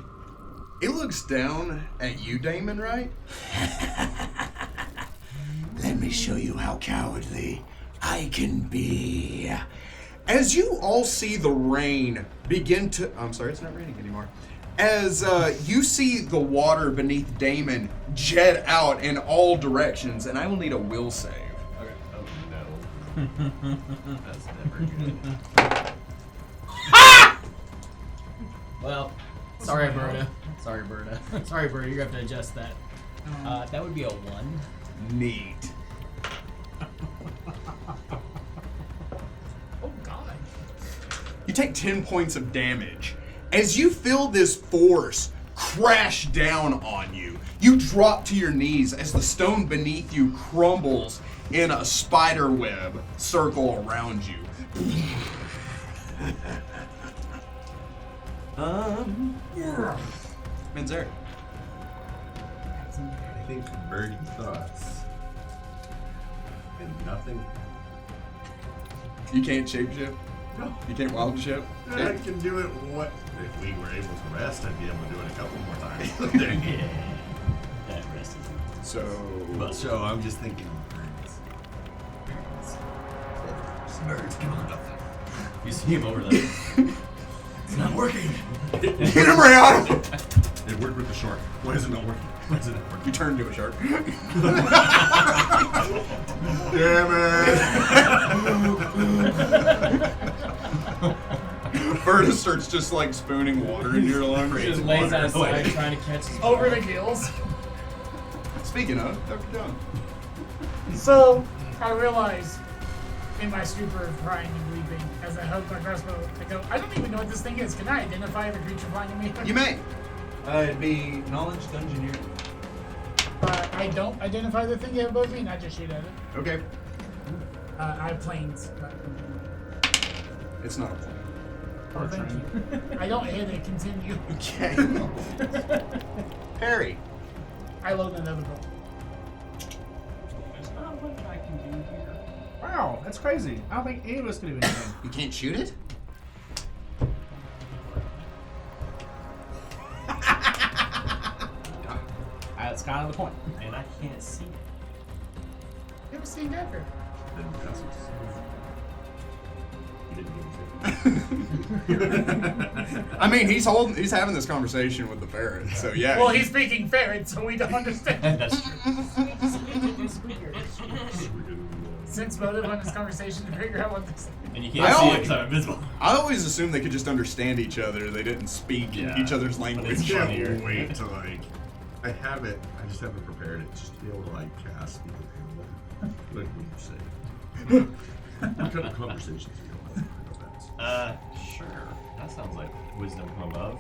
It looks down at you, Damon, right? Let me show you how cowardly I can be. As you all see the rain begin to... I'm sorry, it's not raining anymore. As you see the water beneath Damon jet out in all directions, and I will need a will save. Okay. Oh no. That's never good. Well, sorry, Berta. Sorry, Berta. Sorry, Berta. You're gonna have to adjust that. That would be a 1. Neat. Oh, God. You take 10 points of damage. As you feel this force crash down on you, you drop to your knees as the stone beneath you crumbles in a spider web circle around you. Menzer. I think birdie thoughts. And nothing. You can't shapeshift? No. You can't wild shift? I can do it. What if we were able to rest? I'd be able to do it a couple more times. Yeah. That rest is. So I'm just thinking birds. Come on. You see him over there. It's not working. Get him, Rihanna! It worked with the shark. Why is it not working? Why is it not working? You turn into a shark. Damn it! Bird Frodo starts just like spooning water into your lungs. Just lays on his side trying to catch his Over the breath. gills. Speaking of, Dr. John. So, I realize in my stupor of crying and weeping as I hug my crossbow, I go, I don't even know what this thing is. Can I identify the creature flying at me? You may. It'd be knowledge dungeoneering. I don't identify the thing above me and I just shoot at it. Okay. I have planes. It's not a plane. Oh, thank you. I don't hit it. Continue. Okay. Perry. I load another bolt. There's not much I can do here. Wow, that's crazy. I don't think any of us could do anything. You can't shoot it? That's kind of the point. And I can't see it. You ever seen Decker? Then that's what's. You didn't I mean, he's having this conversation with the ferret, so yeah. Well, he's speaking ferret, so we don't understand. That's true. Since motive on this conversation to figure out what this is. And you I can't see it always- because I'm invisible. I always assumed they could just understand each other. They didn't speak Yeah, each other's but language. it's can't funnier. wait to like. I have it. I just haven't prepared it just to be able to like cast speak with him. Like what you say. What kind of conversations do you have? Sure. That sounds like wisdom from above.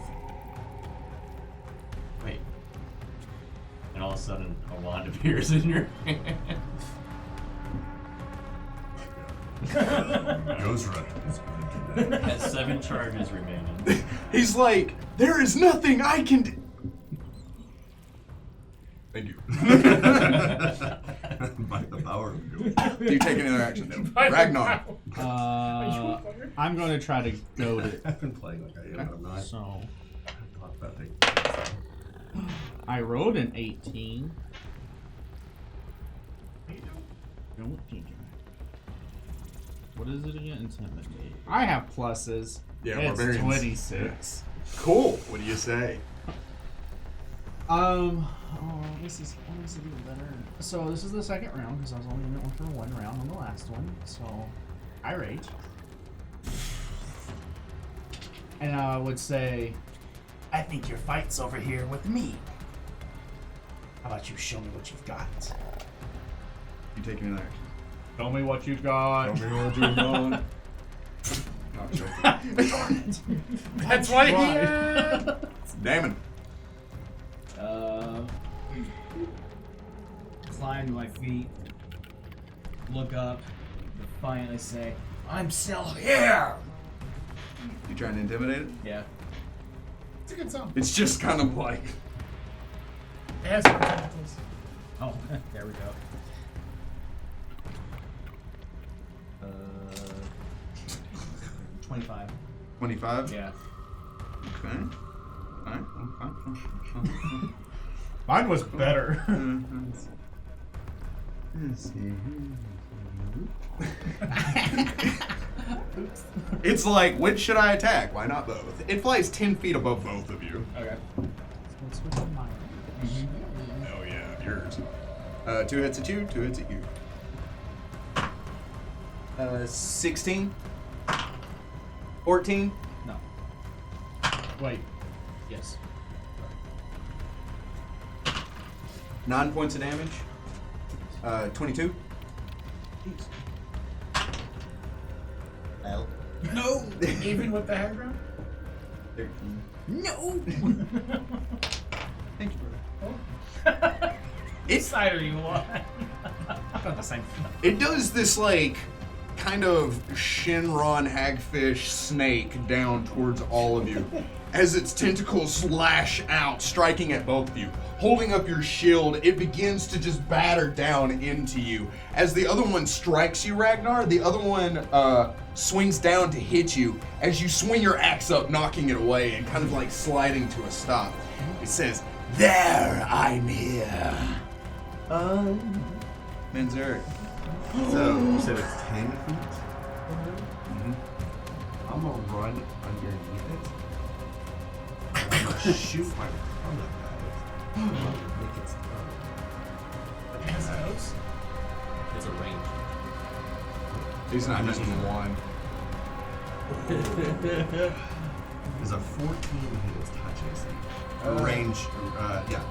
Wait. And all of a sudden, a wand appears in your hand. Ghost Runner is going to do that. Has 7 charges remaining. He's like, there is nothing I can do. Thank you. By the power of Ghost. Do you take another action? No. By the Ragnar. I'm going to try to goad it. I've been playing like I am, but I'm not. So Not that thing. I rolled an 18. What is it again? Intimidate. I have pluses. Yeah, it's barbarians. 26. Cool. What do you say? This is even better. So this is the second round because I was only in it for one round on the last one. So I rage, and I would say, I think your fight's over here with me. How about you show me what you've got? You take another action. "Show me what you've got." Not joking. That's what he Damon. Climb to my feet, look up, defiantly say, I'm still here! You trying to intimidate it? Yeah. It's a good song. It's just kind of like. It has some tentacles. Oh, there we go. 25. 25? Yeah. Okay. Alright. Mine was better. It's like, which should I attack? Why not both? It flies 10 feet above both of you. Okay. Let's switch to mine. Oh yeah, yours. 2 hits at you, 2 hits at you. 16? 14? No. Wait. Yes. 9 points of damage. 22? Well, No! Even with the head round? 13. No! Thank you, brother. Which side are you on? I thought the same. It does this like kind of Shinron hagfish snake down towards all of you as its tentacles lash out, striking at both of you. Holding up your shield, it begins to just batter down into you. As the other one strikes you, Ragnar, the other one swings down to hit you as you swing your axe up, knocking it away and kind of like sliding to a stop. It says, "There, I'm here." Manzuric. So you said it's 10 feet? I'm gonna run underneath it. I'm gonna shoot my tongue at it. Make it stop. It has nose. it's a range. He's not using one. Is a 14 hit his touch AC. Range, yeah.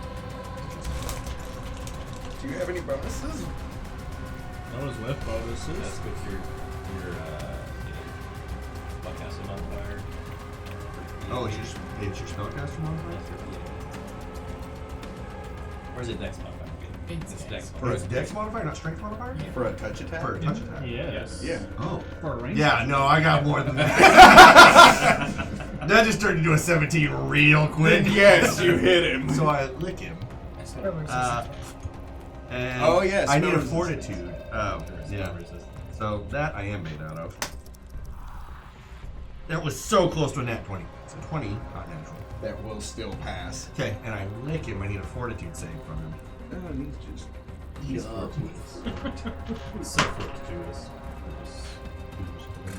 Do you have any bonuses? That was with bonuses. That's with your spellcaster modifier. Oh, it's your spellcaster modifier? Or is it dex modifier? It's dex For a dex modifier, not strength modifier? For a touch attack? For a touch attack. Yes. Yeah. Oh. For a range. Yeah, no, I got more than that. That just turned into a 17 real quick. Yes, you hit him. So I lick him. And Oh, yes, I need a spell fortitude. Yeah. So that I am made out of. That was so close to a nat 20. So 20, not natural. That will still pass. Okay, and I lick him. I need a fortitude save from him. Oh, he's just. He's so fortuitous.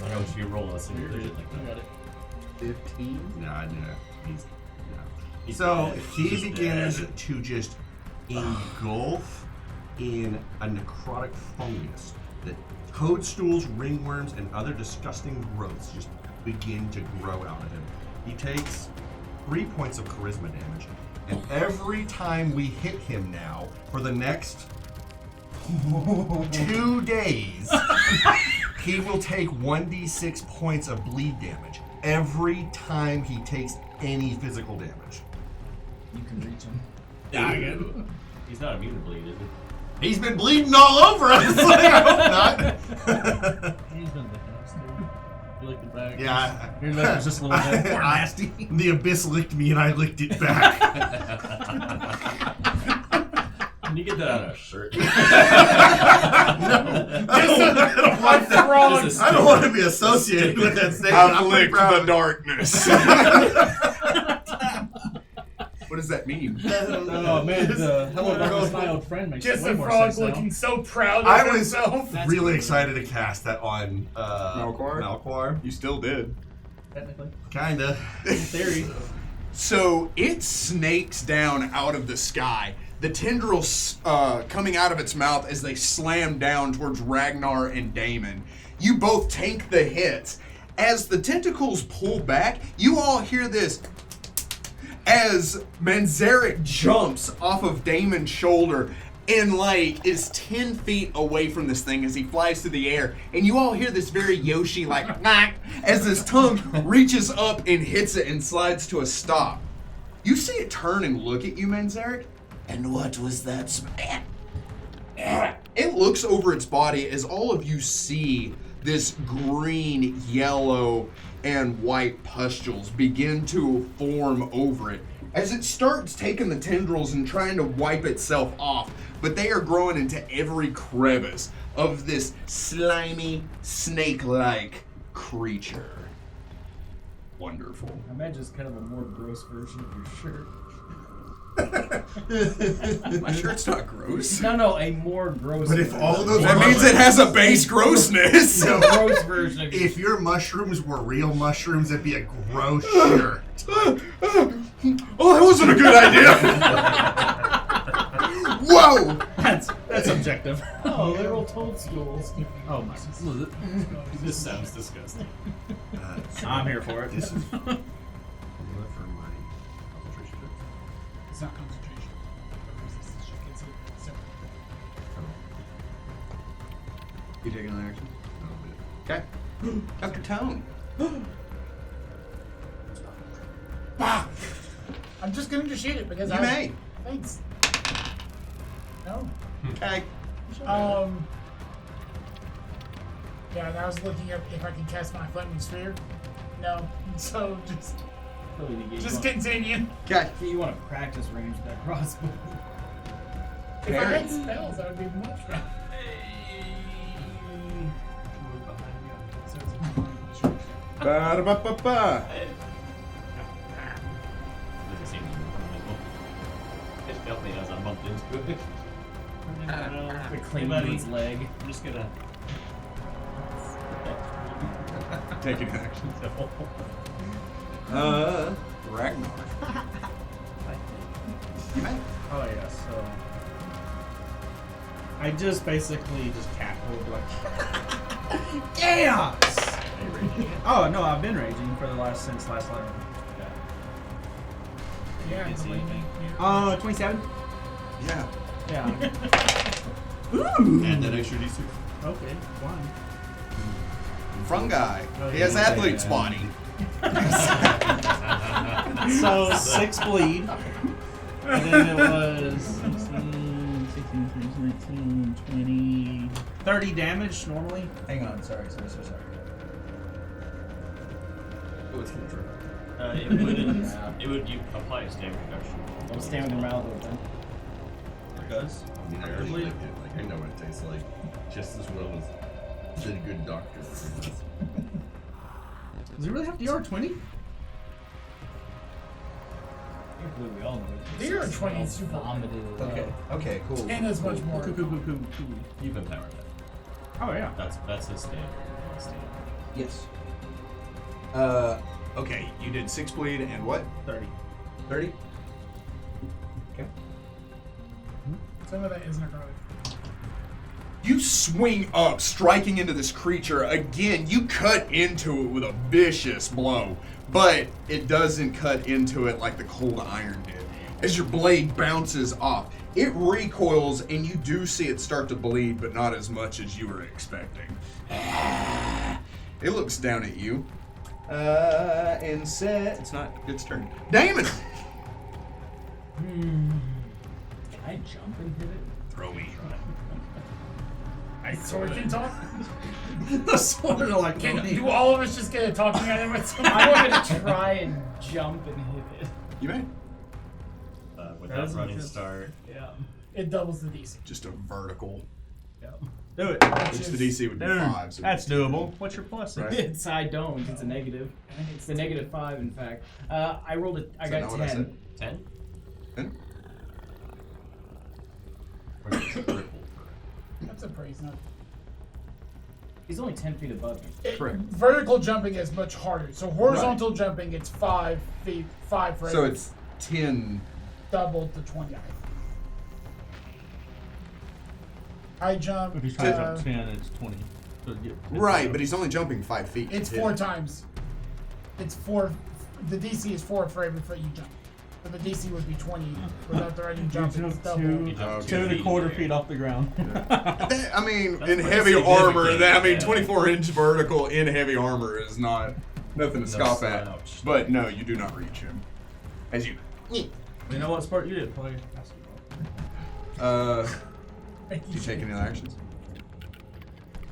Why don't you roll us in your vision like that? Got it. 15? Nah, yeah. He's So dead. he He's begins dead. to just engulf in a necrotic fungus that toadstools, ringworms, and other disgusting growths just begin to grow out of him. He takes 3 points of charisma damage, and every time we hit him now, for the next 2 days, he will take 1d6 points of bleed damage every time he takes any physical damage. You can reach him. Ew. He's not immune to bleed, is he? He's been bleeding all over us. Like, I hope not. He's been licking us, dude. You licked it back. Yeah. Your lip was just a little bit. Nasty. The abyss licked me and I licked it back. Can you get that on a shirt? No. I don't want to be associated with that statement. I've I'm pretty licked proud the of it. darkness. What does that mean? Oh man, the hello styled friend makes Just way a more frog sense now. looking so proud I of was himself. really excited to cast that on Melchoir? Melchoir. You still did. Technically, Kinda. in theory. So it snakes down out of the sky. The tendrils coming out of its mouth as they slam down towards Ragnar and Damon. You both tank the hits. As the tentacles pull back, you all hear this as Manzarek jumps off of Damon's shoulder and like is 10 feet away from this thing as he flies through the air. And you all hear this very Yoshi like knock as his tongue reaches up and hits it and slides to a stop. You see it turn and look at you, Manzarek. And what was that smell? It looks over its body as all of you see this green, yellow, and white pustules begin to form over it. As it starts taking the tendrils and trying to wipe itself off, but they are growing into every crevice of this slimy, snake-like creature. Wonderful. I imagine it's kind of a more gross version of your shirt. My shirt's not gross. No, a more gross. But if version. all those That means it has a base grossness. a gross version of your If your mushrooms were real mushrooms, it'd be a gross shirt. Oh, that wasn't a good idea. Whoa! That's objective. Oh, literal toadstools. Oh my. This sounds disgusting. I'm here for it. This is for my concentration check. It's not concentration. It's separate. You taking an action? No, Okay. Dr. Tone. I'm just going to shoot it because You may. Thanks. No. Okay. Yeah, and I was looking up if I can cast my flaming sphere. No. So Really negate. just you, continue. Okay. want, you want to practice range with that crossbow. If I had spells, that would be much better. Ba-da-ba-ba-ba. Doesn't seem to be it felt me as I bumped into it. The cling to its leg. I'm just gonna Take an action. Ragnar. You may. Oh yeah, so I just basically just catcalled like chaos. Are you raging it? Oh no, I've been raging for the since last letter. Yeah, Can the see lightning. anything? 27. Yeah. Yeah. And that extra d6. Okay, fine. Fungi. Oh, He has yeah. athlete's body. So 6 bleed. And then it was 16, 19, 20, 30 damage normally. Hang on, sorry. Oh, it's getting true. It would you apply a standard reduction. I'm standing in the mouth with them. It does. I mean, I already lived it. Like, I know what it tastes like just as well as the good doctor. Does he really have DR 20? I believe we all know it. DR 20 is super. Vomited. Okay, cool. 10 is much more. Cool. You've empowered that. Oh yeah. That's his standard. Yes. Okay, you did 6 bleed and what? 30. 30? Okay. Some of that is necrotic. You swing up, striking into this creature. Again, you cut into it with a vicious blow, but it doesn't cut into it like the cold iron did. As your blade bounces off, it recoils and you do see it start to bleed, but not as much as you were expecting. It looks down at you. And said, it's not its turn. Damon! Can I jump and hit it? Throw me. So we can talk? The sword are like, Do all of us just get a talking at him at some I'm point? gonna try and jump and hit it. You may. With that running start. Yeah. It doubles the DC. Just a vertical. Do it. Which the DC would be 5. So That's doable. What's your plus? Right. It's I don't. It's a negative. It's a -5, in fact. I rolled it. I Is that got not what I 10. 10? 10? That's a praise note. He's only 10 feet above me. Correct. Vertical jumping is much harder. So horizontal jumping, it's 5 feet, 5 for So every- it's 10. doubled to 20. I jump. If he's trying to jump 10, it's 20. So Right, but he's only jumping 5 feet. It's 4 times. It's 4. The DC is 4 for every foot you jump. So the DC would be 20 without the running jump. It's double. You jump 2 2.25 feet. feet off the ground. That, I mean, That's in pretty heavy armor, significant, yeah. 24-inch vertical in heavy armor is not nothing to No scoff at. slouch. But no, you do not reach him. As you. You know what sport you did? Play basketball. Do you take any actions?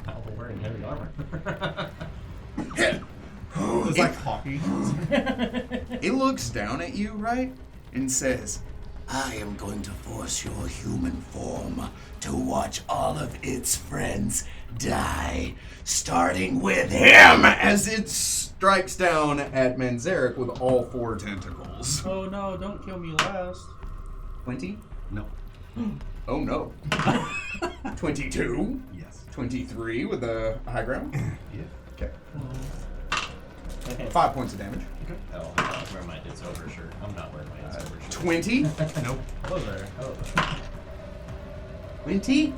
Oh, we're wearing heavy armor. It's like hockey. It looks down at you, right? And says, I am going to force your human form to watch all of its friends die, starting with him as it strikes down at Manzarek with all 4 tentacles. Oh no, don't kill me last. 20? No. Oh no. 22? Yes. 23 with a high ground? Yeah. Okay. 5 points of damage. Oh, I'm not wearing my It's Over shirt. I'm not wearing my It's Over shirt. 20? Nope. Hello there. 20?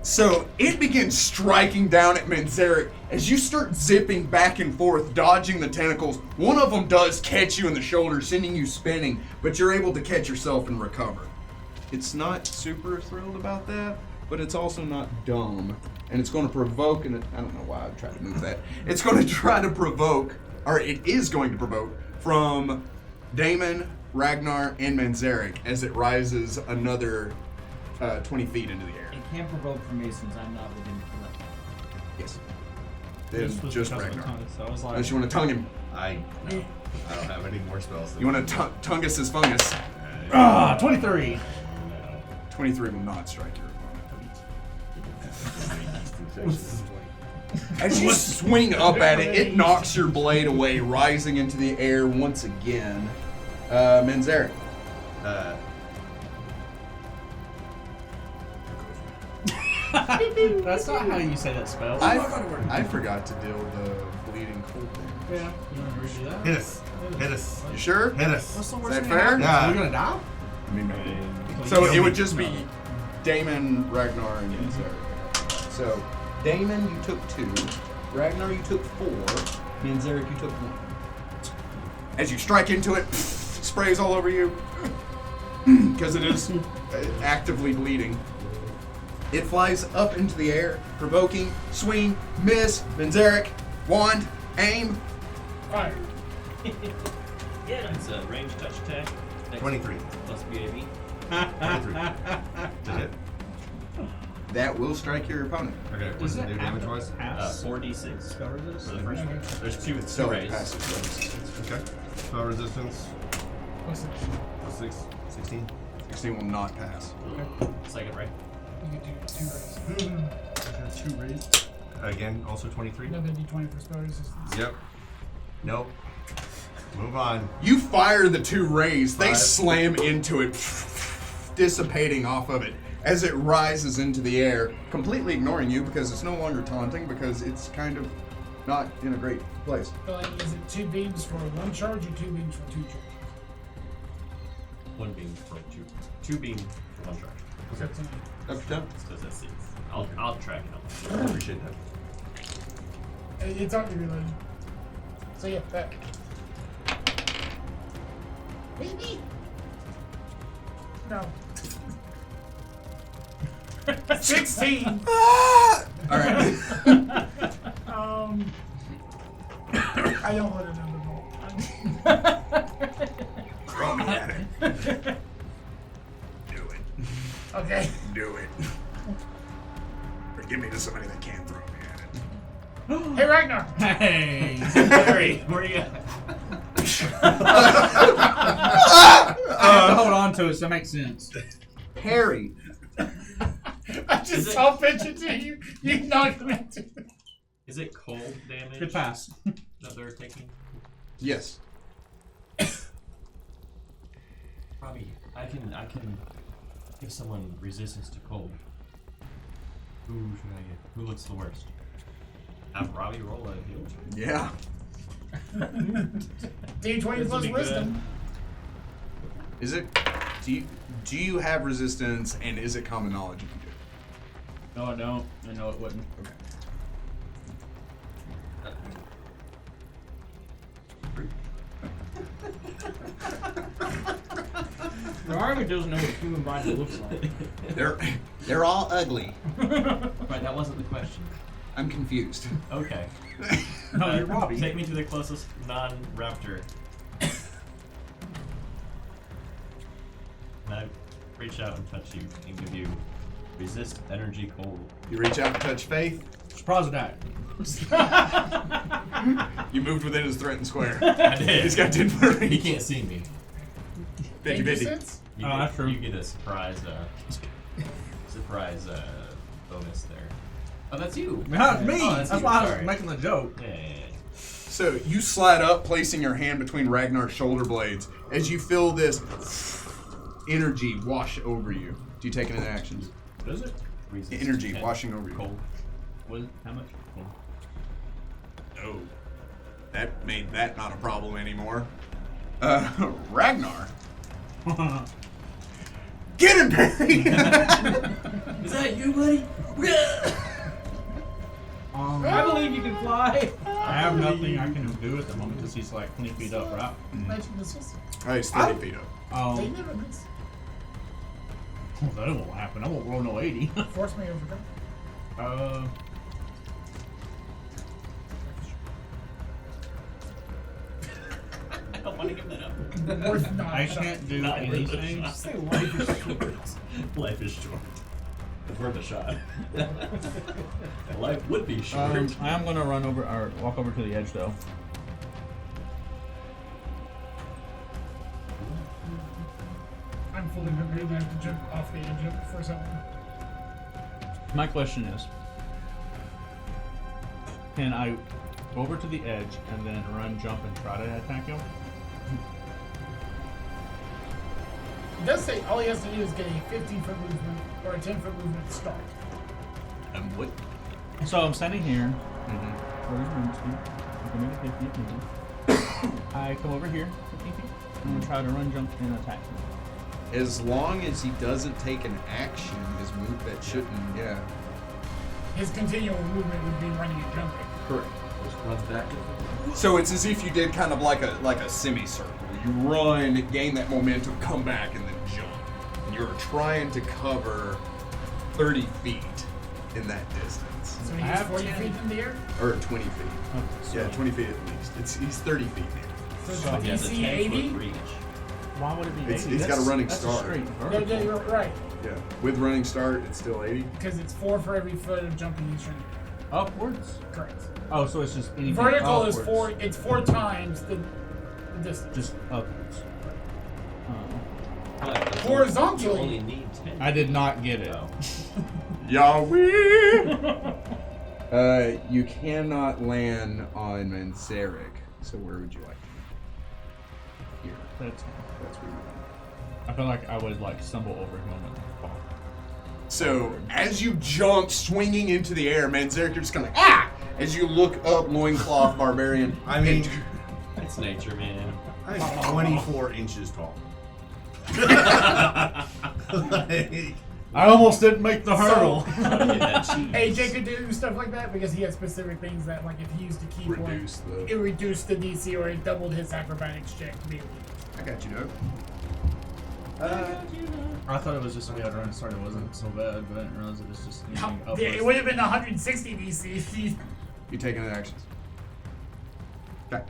So it begins striking down at Manzarek as you start zipping back and forth, dodging the tentacles. One of them does catch you in the shoulder, sending you spinning, but you're able to catch yourself and recover. It's not super thrilled about that, but it's also not dumb. And it's going to provoke, and I don't know why I tried to move that. It's going to try to provoke, or it is going to provoke, from Damon, Ragnar, and Manzarek as it rises another 20 feet into the air. It can't provoke from me since I'm not within correct. Yes. This Then was just because of Ragnar. Tongue, so I was like, Unless you want to tongue him. No. I don't have any more spells. You want to tungus his fungus. 23. 23 will not strike your opponent. As you swing up at it, it knocks your blade away, rising into the air once again. Manzarek. That's not how you say that spell. I forgot to deal the bleeding cold damage. Yeah. You want to redo that? Hit us. Hit us. You sure? Hit us. What's the Is worst that thing fair? happen? Yeah. Are we gonna die? I mean, so it would just be Damon, Ragnar, and Manzarek. So, Damon, you took 2. Ragnar, you took 4. Manzarek, you took 1. As you strike into it, sprays all over you because it is actively bleeding. It flies up into the air, provoking, swing, miss, Benzeric, wand, aim. Fire. Yeah, it's a range touch attack. 23. Plus BAB. 23. To hit. That will strike your opponent. Okay, what does it do damage wise? 4d6 Spell resist? for the first one. There's two with So two it rays. passes spell resistance. Okay. Spell resistance. What's it? Plus 6. 16. 16 will not pass. Second ray. You can do 2 rays. 2 rays. Again, also 23. Another d20 for spell resistance. Yep. Nope. Move on. You fire the 2 rays. They 5. slam into it, dissipating off of it as it rises into the air, completely ignoring you because it's no longer taunting because it's kind of not in a great place. So, like, is it 2 beams for 1 charge or 2 beams for 2 charges? One beam for two beam for one charge. Okay. That's done. So that's 6. I'll track it I up. appreciate that. It's already reloaded. So yeah, that. Maybe. No. 16. All right. I don't want to number roll. Throw me at it. Do it. Okay. Do it. Or give me to somebody that can't throw me at it. Hey Ragnar. Hey! Harry, where you at? I have to hold on to it, so that makes sense. Harry. I just saw picture to you. You knocked me into it. Is it cold damage Good pass. that they're taking? Yes. Robbie, I can give someone resistance to cold. Who should I get? Who looks the worst? Have Robbie roll a heal check? Yeah. D20 This plus will be wisdom. Is it? Do you have resistance, and is it common knowledge if you do? No, I don't. I know it wouldn't. Okay. The army doesn't know what a human body looks like. They're all ugly. Right, that wasn't the question. I'm confused. Okay. No, you're Robbie. Take me to the closest non-raptor. And I reach out and touch you and give you resist energy cold. You reach out and touch Faith. Surprise attack. You moved within his threatened square. I did. He's got 10 foot He reach. can't see me. 50-50. You Oh, get, that's true. You get a surprise bonus there. Oh, that's you. Not me. Oh, that's you. why I was Sorry. making the joke. Yeah. So you slide up, placing your hand between Ragnar's shoulder blades as you feel this energy wash over you. Do you take any actions? What is it? Resist Energy 10. washing over you. Cold. What? How much? Cold. Oh. That made that not a problem anymore. Ragnar. Get him, Perry! Is that you, buddy? I believe you can fly. I have nothing I can do at the moment because he's like 20 feet up, right? Magic missiles. Oh, he's 30 feet up. They never miss. That won't happen. I won't roll no 80. Force me over. I don't want to give that up. Worth not. I can't do Not worth a anything. shot. Say life is short. Life is short. It's worth a shot. Life would be short. I am gonna run over or walk over to the edge though. I'm fully prepared to have to jump off the edge for something. My question is, can I go over to the edge and then run, jump, and try to attack him? It does say all he has to do is get a 15-foot movement or a 10-foot movement to start. What? So I'm standing here. Where's Moonstone? I'm gonna make a 15 feet. I come over here, 15 feet. I'm gonna try to run, jump, and attack him. As long as he doesn't take an action, his move that shouldn't, yeah. His continual movement would be running and jumping. Correct. Runs back. So it's as if you did kind of like a semicircle. You run, gain that momentum, come back, and then jump. And you're trying to cover 30 feet in that distance. So he's 40 feet in the air? Or 20 feet. Yeah, 20 feet at least. He's 30 feet now. So it's Yeah, the DC 10-foot 80? reach. Why would it be? It's 80? got a running that's start. straight Yeah, vertical. you're right. Yeah. With running start, it's still 80. Because it's 4 for every foot of jumping each turn. Upwards. Correct. Oh, so it's just anything Vertical upwards. is 4. It's 4 times the distance. Just upwards. But you Horizontally. only need 10. I did not get it. Yahweh! You cannot land on Manzarek. So where would you like to be? Here. That's, That's where you want. I feel like I would like stumble over him and fall. So as you jump, swinging into the air, Manzarek, you're just kind of like, ah! As you look up, loincloth barbarian. I mean, It's nature, man. I'm 24 inches tall. Like, I almost didn't make the hurdle. Get that cheese. AJ could do stuff like that because he has specific things that, like, if he used to keep Reduce one, the- it reduced the DC or it doubled his acrobatics check to be able I got you, Doug. I thought it was just we had run start. It wasn't so bad, but I didn't realize it was just anything to. upwards. It would have been 160 DC. You taking an action. Okay.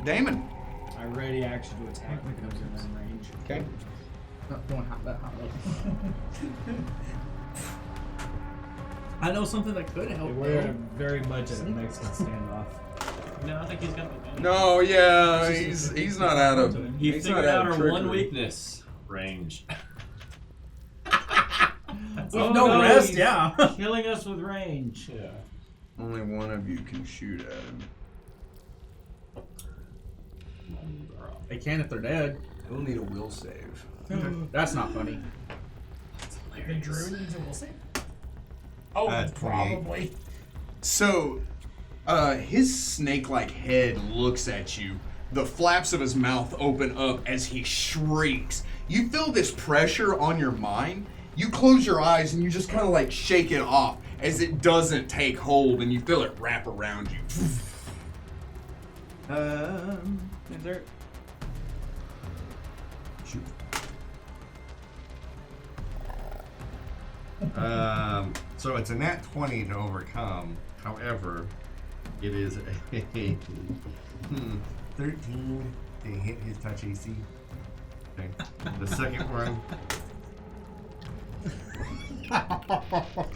Damon. I ready action to attack when it comes in range. Okay. Not going that high level. I know something that could help. We're very much at a Mexican standoff. No, I think he's got the No, yeah, he's not out of. He he's figured not out of our one trickery. weakness. Range. With no rest, he's yeah. Killing us with range. Yeah. Only one of you can shoot at him. They can if they're dead. He'll need a will save. That's not funny. The druid needs a will save? Oh, That's 28. probably. So, his snake-like head looks at you. The flaps of his mouth open up as he shrieks. You feel this pressure on your mind. You close your eyes and you just kind of like shake it off as it doesn't take hold, and you feel it wrap around you. Is there? shoot. So it's a nat 20 to overcome. However, it is a 13 to hit his touch AC. Okay. The second one.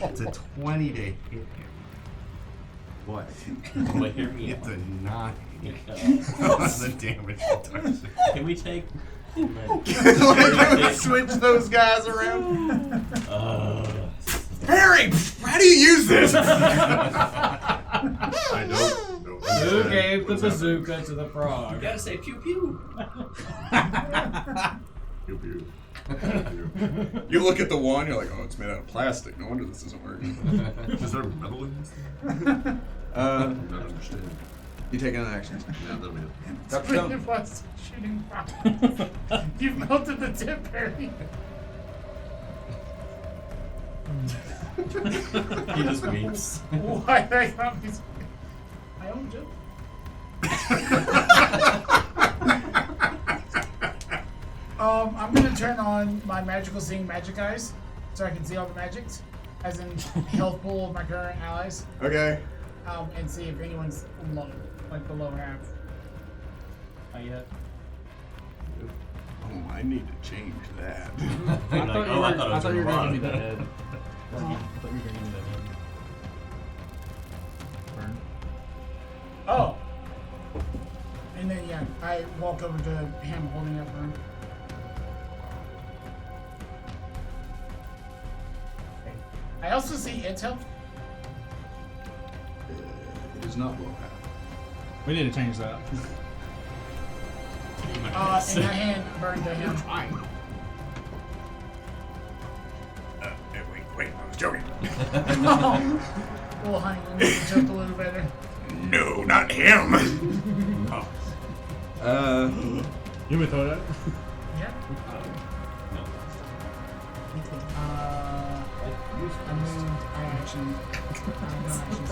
It's a 20 to hit him. What? Wait, hear me It's out. a 9 Uh, on the damage reduction. Can we take? Switch those guys around. Harry, how do you use this? I don't know. Who gave the bazooka to the frog? You gotta say pew pew. Pew, pew. You look at the one, you're like, oh, it's made out of plastic. No wonder this isn't working. Is there metal in this thing? I don't understand. You taking an action? Yeah, that'll be it. Dr. Bring Stone. the plastic shooting box. You've melted the tip, Harry. He just weeps. Why did I not be... I own joke. I'm gonna turn on my magical seeing magic eyes so I can see all the magics, as in health pool of my current allies, Okay. and see if anyone's low, like the low half. Not yet. Oh, I need to change that. Like, I oh, I thought you were wrong. gonna give me the head. I thought you were gonna give me the head. Burn. Oh. And then yeah, I walk over to him holding up her. I also see its health. It is not low half. We need to change that. And that hand burned to him. Wait, I was joking. Well, honey, we need to joke a little better. No, not him. You would throw that? Yeah. No. I moved. I actually. No actions.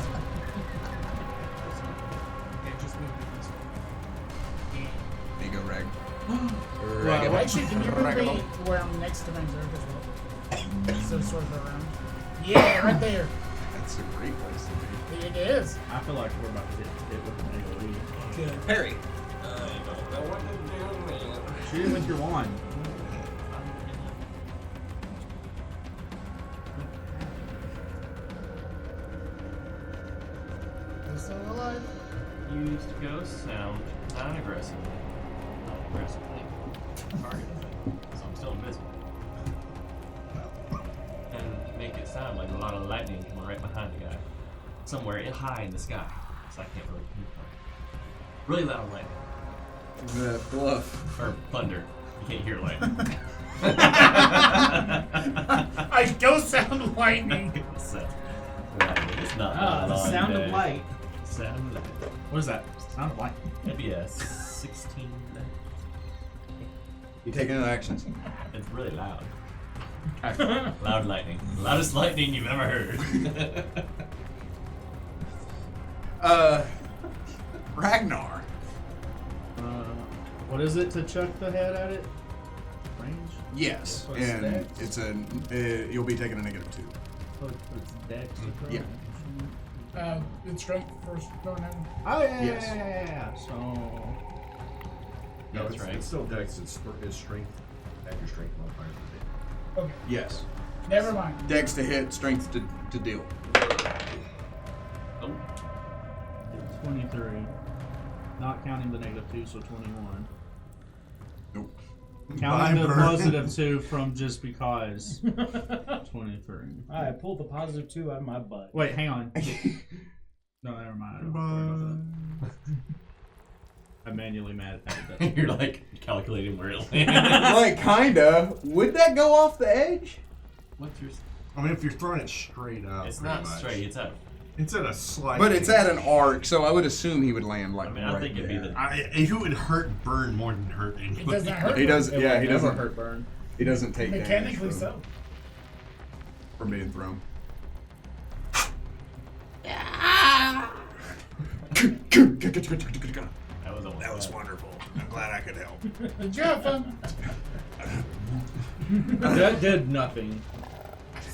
Well, actually, can you move me to where I'm next to Manzurk as well? So sort of around. Yeah, right there. That's a great place to be. It is. I feel like we're about to hit with an AoE. Good. Perry. I don't know what to do. Shoot him with your wand. He's still alive. Used ghost sound non-aggressively. Non-aggressively. Targeted. So I'm still invisible. And make it sound like a lot of lightning coming right behind the guy. Somewhere high in the sky. So I can't really pinpoint. Really loud lightning. The bluff. Or thunder. You can't hear lightning. I don't sound lightning. So, lightning. It's not Ah, the long sound day. of light. Sound of light. What is that? Sound of light. Maybe a 16. You taking any actions? It's really loud. Loud lightning. Loudest lightning you've ever heard. Ragnar. What is it to chuck the head at it? Range? Yes, What's and that? it's you'll be taking a -2. It's dex. Yeah. It's strength first going in. Oh yeah, Yes. yeah. So Yeah, that's right. It's still dex. It's strength. Add your strength modifier. Okay. Yes. Never mind. Dex to hit, strength to deal. Oh, 23. Not counting the -2, so 21. Nope. Counting the Bye, +2 from just because. 23. I pulled the +2 out of my butt. Wait, hang on. No, never mind. I don't worry about that. I manually added that. you're like calculating where it lands. Like, kinda. Would that go off the edge? What's your? I mean, if you're throwing it straight up, It's pretty not much. straight. It's at. It's at a slight. But it's at an arc, so I would assume he would land like I mean, right I think it'd be there. the. It would hurt burn more than hurt anybody. It doesn't hurt. He does. It Yeah, would he never doesn't hurt burn. He doesn't take Mechanically damage so. from being thrown. That was almost. That was wonderful. I'm glad I could help. Did you have fun? That did nothing.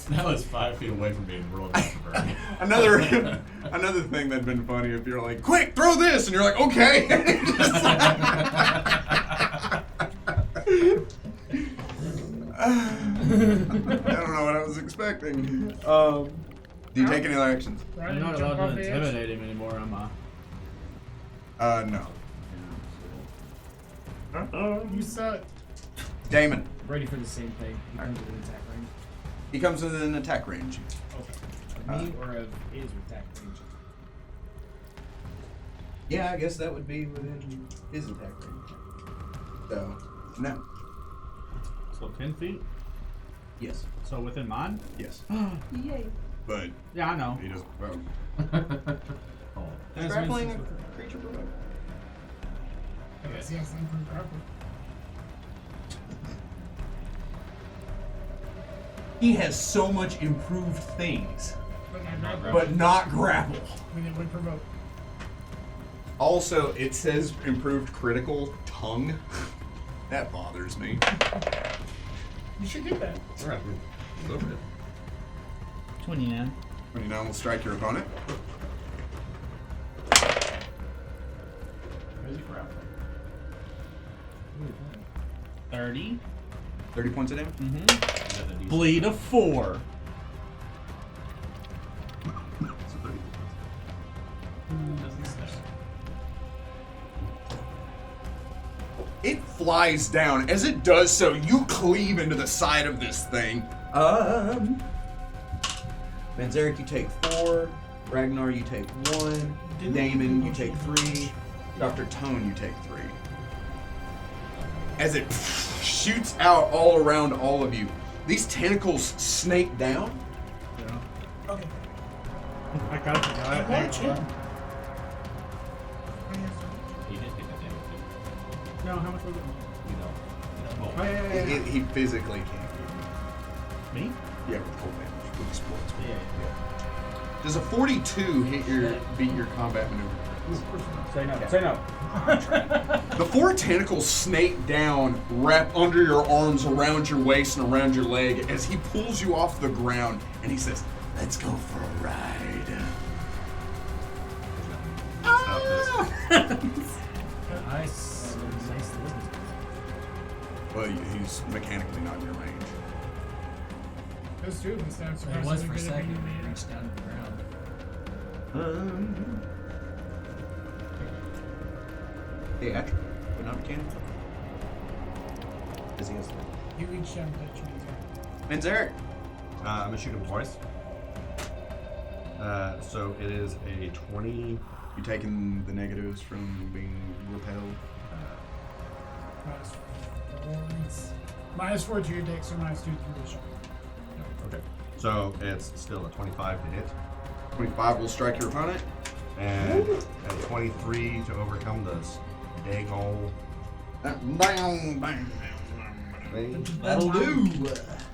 That was 5 feet away from being rolled out for burn. Another thing that'd been funny if you're like, quick, throw this, and you're like, okay. I don't know what I was expecting. Do you take any other actions? Right, I'm not jump allowed off to the edge? intimidate him anymore, am I? No. You suck. Damon. Ready for the same thing. He comes with an attack range. He comes within an attack range. Of me or of his attack range? Yeah, I guess that would be within his attack range. So, no. So 10 feet? Yes. So within mine? Yes. Yay. But Yeah, I know. he doesn't. Well, Oh. is grappling a creature provoke? Yes, I'm from grapple. He has so much improved things, But not grapple. but not grapple. We did would provoke. Also, it says improved critical tongue. That bothers me. You should get that. Alright, go for it. 29. 29 will strike your opponent. Where's he grappling? 30. 30 points of damage. Is that the DC? Bleed of 4. So 30 Doesn't say. It flies down. As it does so, you cleave into the side of this thing. Manzarek, you take 4. Ragnar, you take 1. Damon, you take 3. Dr. Tone, you take 3. As it shoots out all around all of you, these tentacles snake down. Yeah. Okay. I kind of forgot. Watch him. He did take that damage. No, how much was it? You know. Oh, yeah. He physically can't. Me? Yeah, with cold damage, with explodes. Yeah. Does a 42 beat your combat maneuver? Say no. Say no. The 4 tentacles snake down, wrap under your arms, around your waist, and around your leg as he pulls you off the ground, and he says, "Let's go for a ride." Stop this. Nice. Well, he's mechanically not in your range. Those two of them sound It was surprisingly for a good at second. being He the reached down to the ground. Hey, actually, but not mechanical. Because he has You reach down to touch me. Manzarek. I'm gonna shoot him twice. So it is a 20. You taking the negatives from being repelled? -4 to your dex or -2 to your vision. Okay. So it's still a 25 to hit, 25 will strike your opponent. and a 23 to overcome the dag hole Bang, bang, bang. thing. That'll do.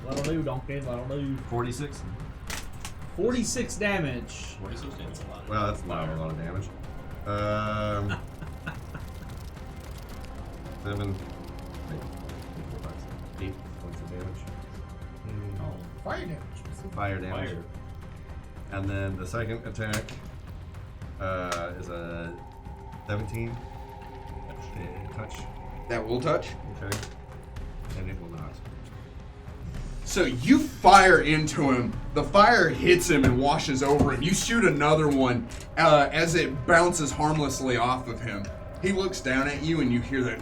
That'll do, donkey. That'll do. 46. 46 damage. 46 damage is a lot. Well, that's not a lot of damage. 7. 8 points of damage. Fire damage. Fire damage. Fire. And then the second attack is a 17. Touch. That will touch. Okay. And it will not. So you fire into him. The fire hits him and washes over him. You shoot another one as it bounces harmlessly off of him. He looks down at you and you hear that.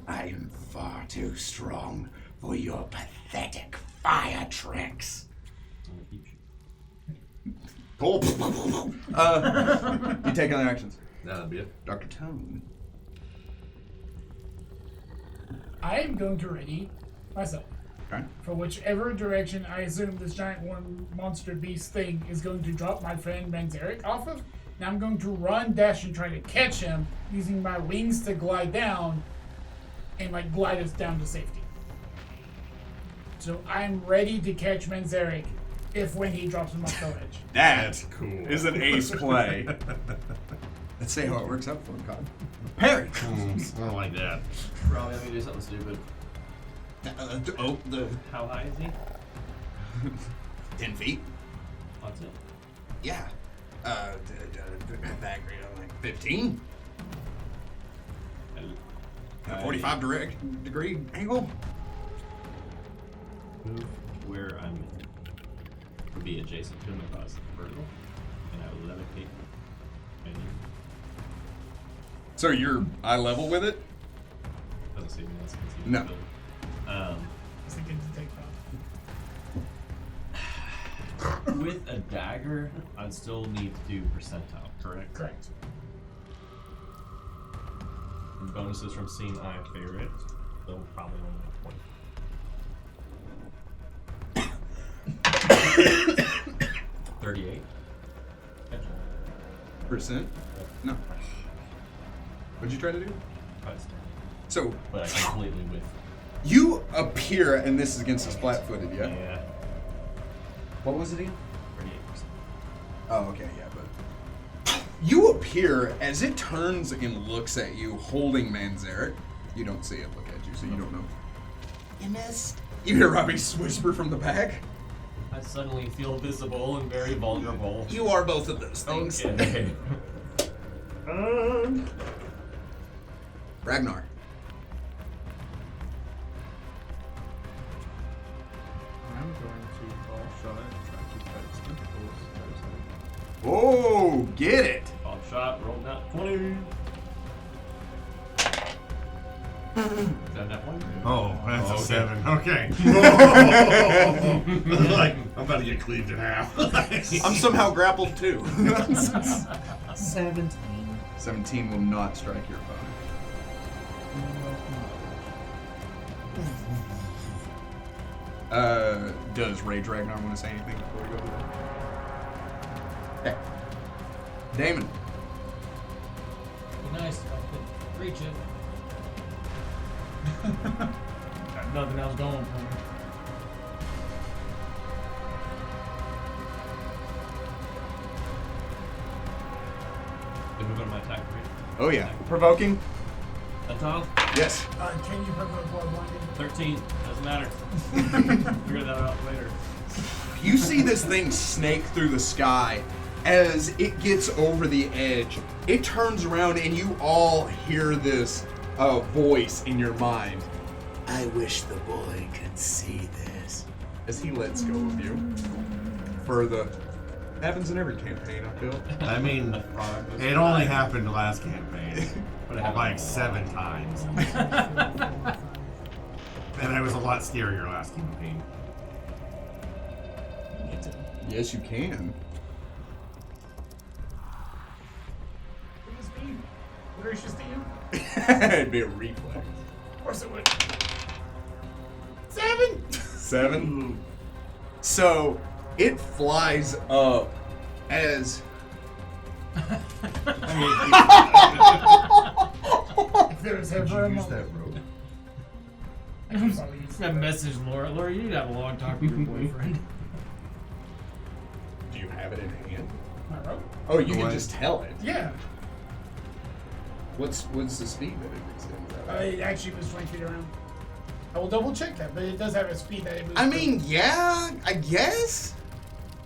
I am far too strong for your pathetic fire tricks. Pull. You take other actions. That'll be it. Dr. Tone. I am going to ready myself Okay. for whichever direction I assume this giant one monster beast thing is going to drop my friend Manzarek off of. Now I'm going to run, dash, and try to catch him using my wings to glide down and like glide us down to safety. So I'm ready to catch Manzarek if when he drops him off the ledge. That Cool. is an ace play. Let's see how it works out for him, Cod. Parry. I don't like that. Probably let me do something stupid. How high is he? 10 feet. What's it? Yeah. That great. Like 15. 45 degree angle. Move where I'm would be adjacent to him across the vertical, and I would levitate. And So you're eye level with it? doesn't see me. That's conceivable. No. I was thinking to take that. With a dagger, I'd still need to do percentile, correct? Correct. And bonuses from seeing eye favorite, so probably only a point. 38. Percent? No. What'd you try to do? So But I completely with. you appear, and this is against his flat-footed, yeah? Yeah. What was it again? 38%. Oh, okay, yeah, but you appear as it turns and looks at you, holding Manzarek. You don't see it look at you, so you don't know. You missed. You hear Robbie whisper from the back. I suddenly feel visible and very vulnerable. You are both of those things. Okay. Ragnar. I'm going to ball shot and try to cut his tentacles. Oh, get it. Ball shot, rolled out 20. Is that that one? Oh, that's Oh, a okay. 7. Okay. Like, I'm about to get cleaved in half. I'm somehow grappled too. 17. 17 will not strike your opponent. Does Rage Ragnar want to say anything before we go to that? Okay. Damon. Be nice if I could reach it. Got nothing else going for me. Then move on to my attack, right? Oh yeah. Provoking? That's all? Yes. Can you provoke while blinded? 13. Doesn't matter. Figure that out later. You see this thing snake through the sky. As it gets over the edge, it turns around and you all hear this voice in your mind. I wish the boy could see this. As he lets go of you. For the... Happens in every campaign, I feel. I mean, it only happened last campaign. But it happened Like a lot. 7 times. And I was a lot scarier last campaign. Yes, you can. What is me? Gracious to you? It'd be a reflex. Of course it would. 7! 7. So it flies up as If there was ever a moment. rope? I could probably use That message, Laura. Laura, you need to have a long talk with your boyfriend. do you have it in hand? my rope. Oh, you can What? just tell it. Yeah. What's the speed that it extends at? It actually moves 20 feet around. I will double check that, but it does have a speed that it moves. I mean, yeah, I guess.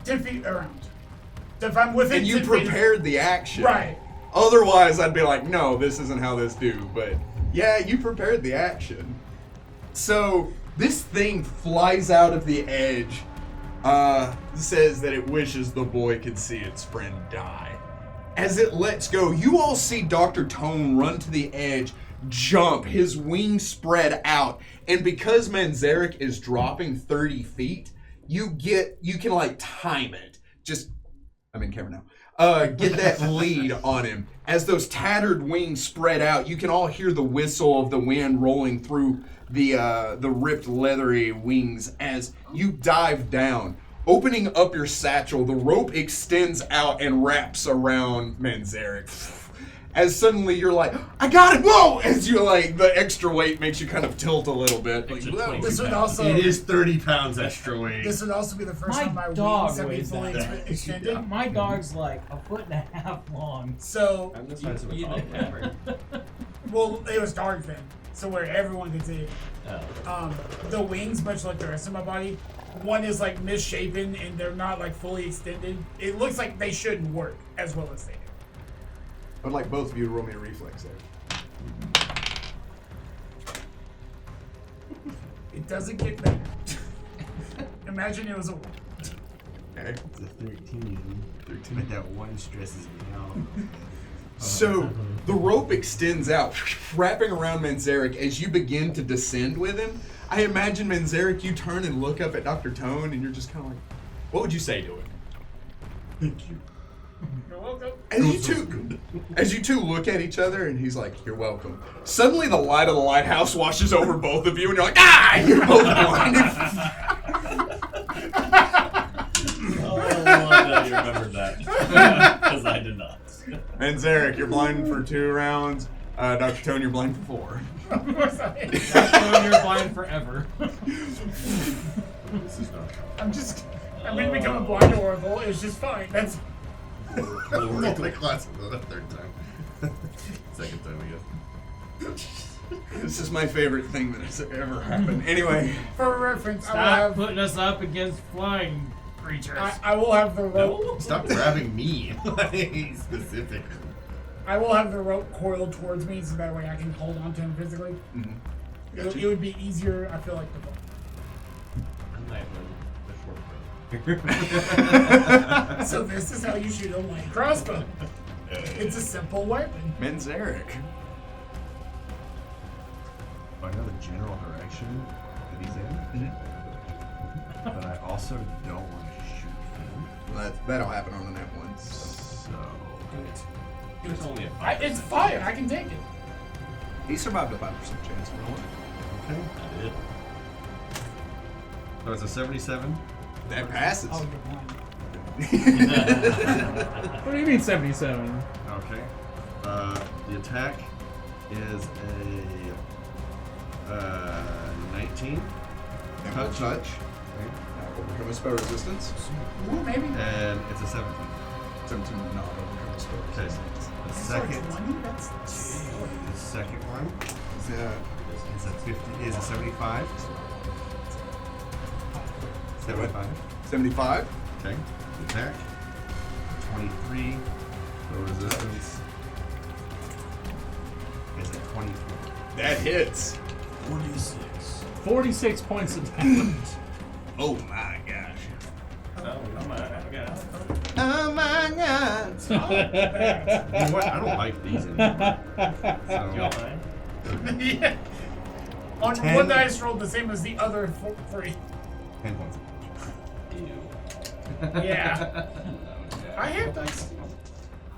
10 feet around. So if I'm within And you 10 feet, prepared the action. Right. Otherwise, I'd be like, no, this isn't how this do. But yeah, you prepared the action. So this thing flies out of the edge. Says that it wishes the boy could see its friend die. As it lets go, you all see Dr. Tone run to the edge, jump, his wings spread out, and because Manzarek is dropping 30 feet, you can like time it. I'm in camera now. Get that lead on him. As those tattered wings spread out, you can all hear the whistle of the wind rolling through the ripped leathery wings as you dive down. Opening up your satchel, the rope extends out and wraps around Manzarek. As suddenly you're like, I got it! Whoa! As you like, the extra weight makes you kind of tilt a little bit. Like, Extra whoa. 20. this would also It is 30 pounds extra weight. this would also be the first My time my dog wings have been weighs fully that. extended. My dog's like a foot and a half long. So, I'm the size of a You dog. know. well, it was dark then, so where everyone could see it. Oh. The wings, much like the rest of my body, one is like misshapen and they're not like fully extended. It looks like they shouldn't work as well as they do. I'd like both of you to roll me a reflex there. It doesn't get better. Imagine it was a 1. Okay. It's a 13. But that one stresses me out. So the rope extends out, wrapping around Manzarek as you begin to descend with him. I imagine Manzarek, you turn and look up at Dr. Tone, and you're just kind of like, what would you say to him? Thank you. You're welcome. As you two look at each other, and he's like, you're welcome. Suddenly the light of the lighthouse washes over both of you, and you're like, ah! And you're both blinded. Oh, I love that you remembered that. Because I did not. Manzarek, you're blind for 2 rounds. Dr. Tone, you're blind for 4. Of course I am. So you're blind forever. This is not I'm gonna become a blind oracle. It's just fine. That's the class the third time. Second time, I guess. This is my favorite thing that has ever happened. Anyway, for reference. Stop putting us up against flying creatures. I will have the rope. Stop grabbing me. Like, specifically. I will have the rope coiled towards me so that way I can hold on to him physically. It would be easier. I feel like the book. I might run the short rope. So this is how you shoot a light crossbow. It's a simple weapon. Manzarek. I know the general direction that he's in, but I also don't want to shoot him. That'll happen on the net one. So It's only a 5%. It's fine. I can take it. He survived a 5% chance. okay. I did. So it's a 77. That passes. Oh, you're blind. What do you mean 77? Okay. The attack is a 19. That will touch. Overcome a spell resistance. Ooh, maybe. And it's a 17. 17 would not overcome the spell. Okay. The second, 20? That's the second one Yeah. is a 50. Is a 75. 75. 75. Okay. Attack. 23. So resistance. Is a 24. That hits. 46 points of damage. Oh my gosh. Oh my god. Oh my god. You know what? I don't like these anymore. Y'all So, fine? yeah. On 10. one dice rolled the same as the other 3. 10 points. Yeah. I have dice.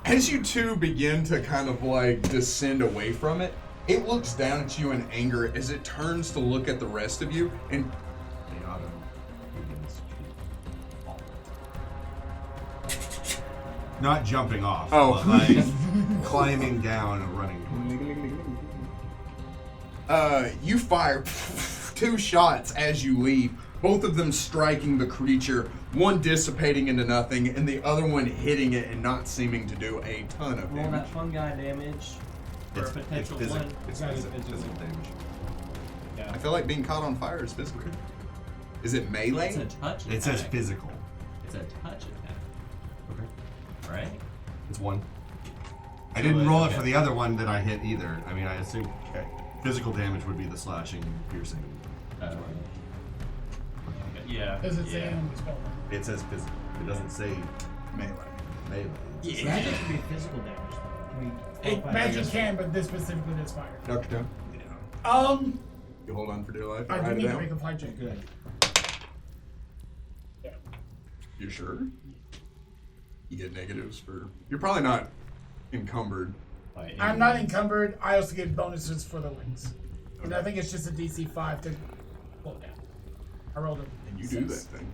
As you two begin to kind of like descend away from it, it looks down at you in anger as it turns to look at the rest of you and The auto begins to fall. Not jumping off. Oh. But like climbing down and running towards it. you fire 2 shots as you leave, both of them striking the creature, one dissipating into nothing and the other one hitting it and not seeming to do a ton of Roll damage. that fungi damage for a potential physical, one. it's That is physical, physical. physical damage. I feel like being caught on fire is physical. Is it melee? It's a touch attack. It says physical. It's a touch attack. Okay. Right? It's 1. I So, didn't roll it for yeah. the other one that I hit either. I mean, I assume physical damage would be the slashing, piercing. Yeah. Does it say yeah. on the spell? It says physical. It doesn't say Melee. melee. Magic can be physical damage. Though. Can we It, magic can, but this specifically does fire. Dr. Um, You hold on for dear life. I do Write it need to down. make a flight check. Good. Yeah. You sure? You get negatives for. You're probably not encumbered. By I'm not encumbered. I also get bonuses for the wings. And I think it's just a DC 5 to pull it down. I rolled a And you do that 6. thing.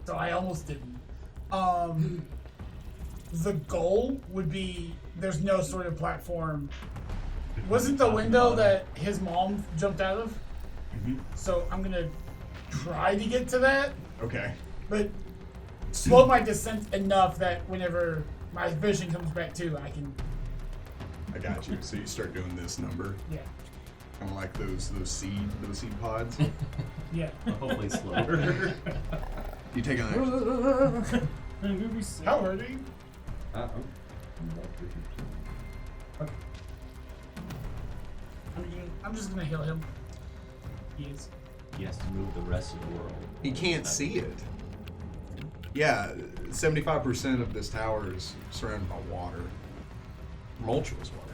So I almost didn't. The goal would be there's no sort of platform. Wasn't the window that his mom jumped out of? So I'm gonna try to get to that, Okay. but slow my descent enough that whenever my vision comes back too, I can. I got you. So you start doing this number, Yeah. kind of like those seed pods. Yeah. Hopefully slower. You take an action. How hurty? I'm just gonna heal him. He is. He has to move the rest of the world. He can't see it. Yeah, 75% of this tower is surrounded by water, tumultuous water,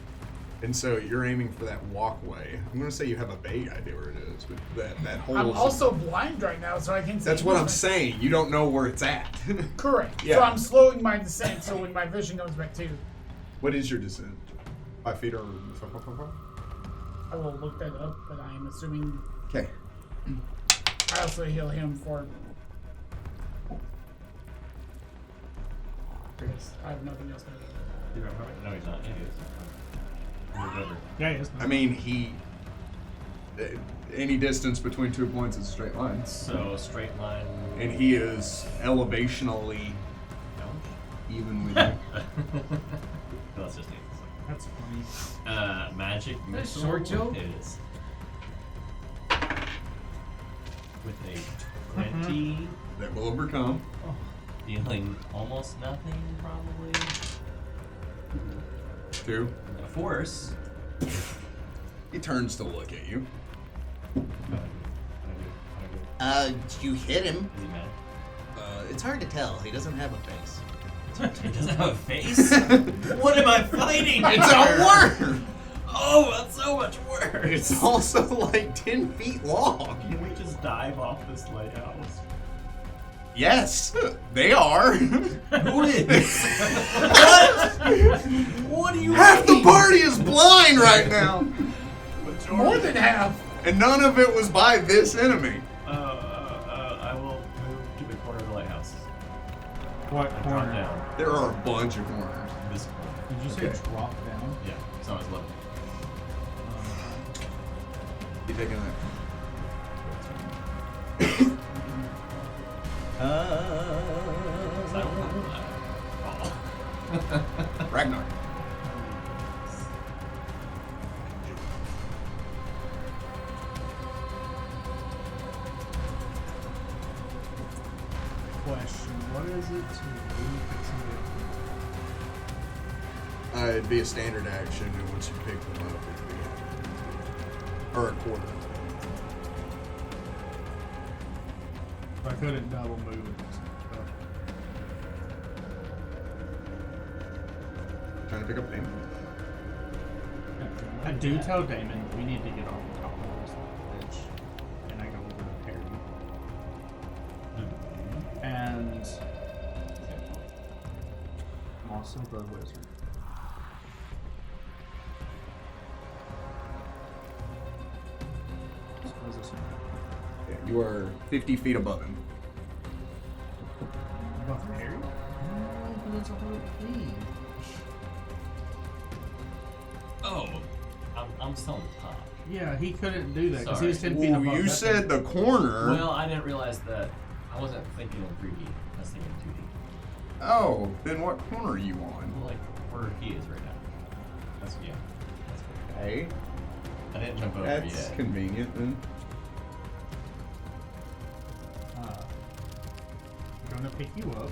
and so you're aiming for that walkway. I'm gonna say you have a vague idea where it is, but that whole. I'm also blind right now, so I can't see. That's what I'm movement. saying. You don't know where it's at. Correct. Yeah. So I'm slowing my descent, so when my vision comes back too, What is your descent? 5 feet or? I will look that up. But I am assuming Okay. I also heal him for. Because I have nothing else to do. No, he's not. Yeah, he is. Moved over. Yeah, yes. I mean, he. Any distance between 2 points is a straight line, So straight line. and he is elevationally even with you. Let's just name That's funny. this. Magic that a missile short joke? is with a 20, That will overcome. dealing almost nothing, probably. 2. A force. He turns to look at you. You hit him. Is he mad? It's hard to tell. He doesn't have a face. He doesn't have a face? What am I fighting? It's a worm! Oh, that's so much worse. It's also like 10 feet long. Can we just dive off this lighthouse? Yes, they are. Who is? What? What do you Half the mean? party is blind right now. More than half. And none of it was by this enemy. I will move to the corner of the lighthouse. What Drop corner? down. There are a bunch of corners. This corner. Did you say Okay. drop down? Yeah, it's on his level. You taking that? So I don't have that. Ragnar. Question: what is it to move somebody? It'd be a standard action, and once you pick them up, it'd be or a quarter. I couldn't double move. Trying to pick up Damon. I do tell Damon we need to get off the top of this bitch, and I go over to Perry. And I'm also the wizard. So what does this mean? Yeah, you are 50 feet above him. Above Perry? Oh, I'm still on top. Yeah, he couldn't do that because he was 10 feet Ooh, above. you that said thing. the corner. Well, I didn't realize that. I wasn't thinking in 3D. I was thinking 2D. Oh, then what corner are you on? Like where he is right now. That's yeah. That's cool. Okay, I didn't jump over that's yet. convenient then. We're going to pick you up.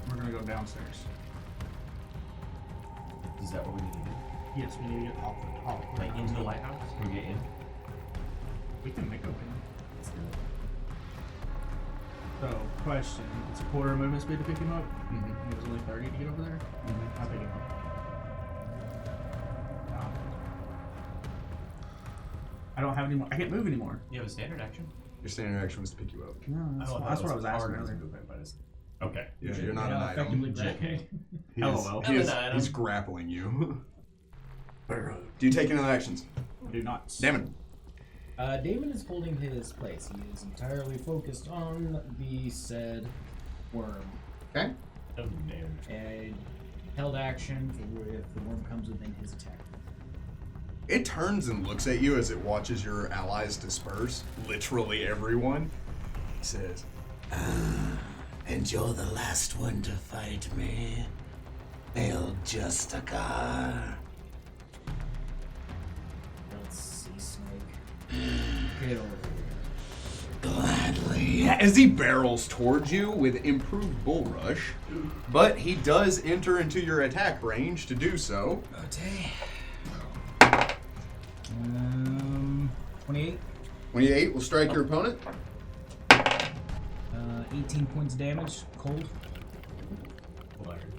We're going to go downstairs. Is that what we need to do? Yes, we need to get off the top. Like into the lighthouse? Can we get in? We can make open. Let's do it. So, question. It's a quarter movement speed to pick him up. Mhm. It was only 30 to get over there. I'll pick him up. I don't have any more. I can't move anymore. You have a standard action? Your standard action was to pick you up. No, that's, Oh, that's what I was asking harder earlier. movement, but it's okay. Yeah, you're not an item. effectively grabbing. He is- LOL. he is- I'm an item. he's grappling you. Do you take any other actions? Do not. Damon. Damon is holding his place. He is entirely focused on the said worm. Okay. Oh, man. A held action for if the worm comes within his attack. It turns and looks at you as it watches your allies disperse. Literally everyone. He says, And you're the last one to fight me, El Justicar. Let's see, Snake. Get over here. Gladly. as he barrels towards you with improved bull rush, but he does enter into your attack range to do so. Okay. 28. 28 will strike your opponent. 18 points of damage. Cold.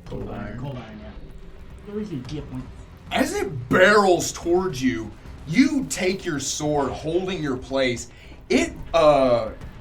Cold iron. Cold iron, yeah. Where's your gift point? As it barrels towards you, you take your sword, holding your place. It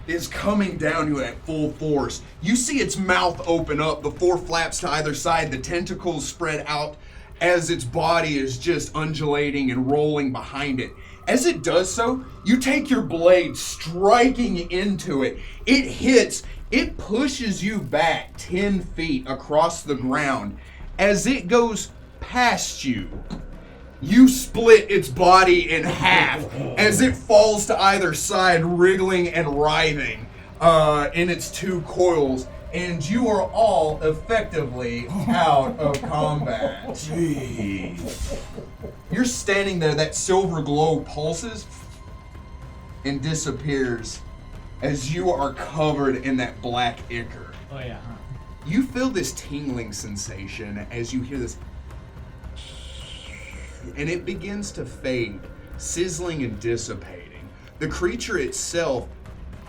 is coming down you at full force. You see its mouth open up, the four flaps to either side, the tentacles spread out as its body is just undulating and rolling behind it. As it does so, you take your blade, striking into it. It hits, it pushes you back 10 feet across the ground. As it goes past you, you split its body in half as it falls to either side, wriggling and writhing in its two coils, and you are all effectively out of combat. Jeez. You're standing there, that silver glow pulses and disappears as you are covered in that black ichor. Oh, yeah, huh? You feel this tingling sensation as you hear this, and it begins to fade, sizzling and dissipating. The creature itself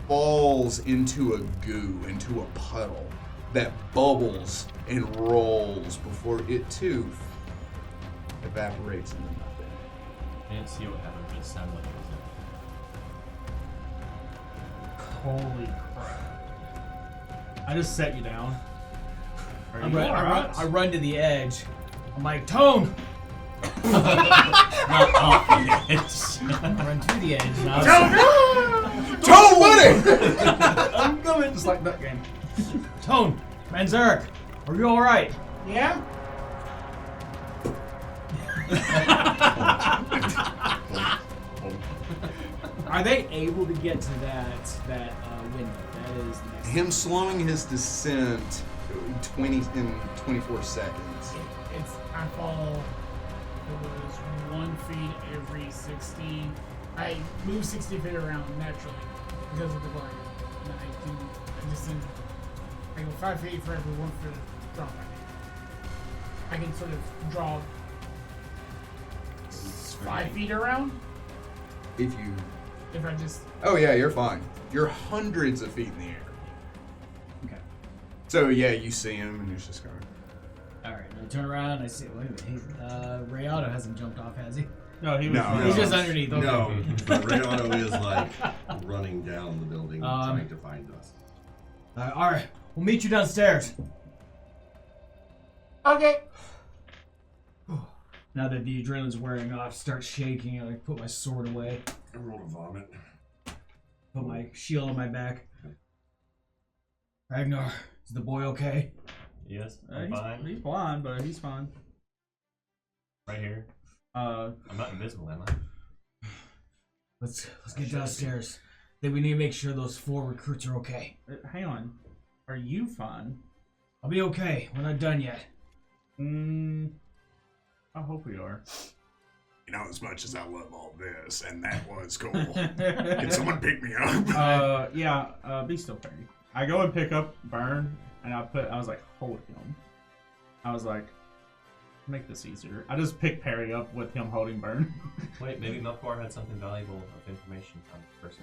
falls into a goo, into a puddle that bubbles and rolls before it too evaporates into nothing. I didn't see what happened, but it sounded like it was Holy crap. I just set you down. in. I run to the edge. I'm like, Tone! Not off the edge. I run to the edge. And I was Tone, buddy! I'm coming. Just like that game. Tone! Manzarek! Are you alright? Yeah? Are they able to get to that window? That is the next Him slowing his descent in 24 seconds. I fall. It was 1 feet every 60. I move 60 feet around naturally because of the glide. And I go 5 feet for every 1 foot of drop. I can sort of draw 5 feet around If I just. oh yeah, you're fine. You're hundreds of feet in the air. Okay. So yeah, you see him and he's just going. All right. I turn around. And I see. Wait a minute. Rayado hasn't jumped off, has he? No, he was. No. He's just underneath. Okay. No, but Rayano is like running down the building trying to find us. All right. We'll meet you downstairs. Okay. Now that the adrenaline's wearing off, start shaking. I put my sword away. I rolled a vomit. Put my shield on my back. Ragnar, is the boy okay? Yes, I'm fine. He's blind, but he's fine. Right here. Uh, I'm not invisible, am I? Let's get downstairs. Then we need to make sure those 4 recruits are okay. hang on. Are you fine? I'll be okay. We're not done yet. I hope we are. You know, as much as I love all this, and that was cool. Can someone pick me up? Be still, Perry. I go and pick up Burn, and I was like, hold him. I was like, make this easier. I just pick Perry up with him holding Burn. Wait, maybe Melchoir had something valuable of information on the person.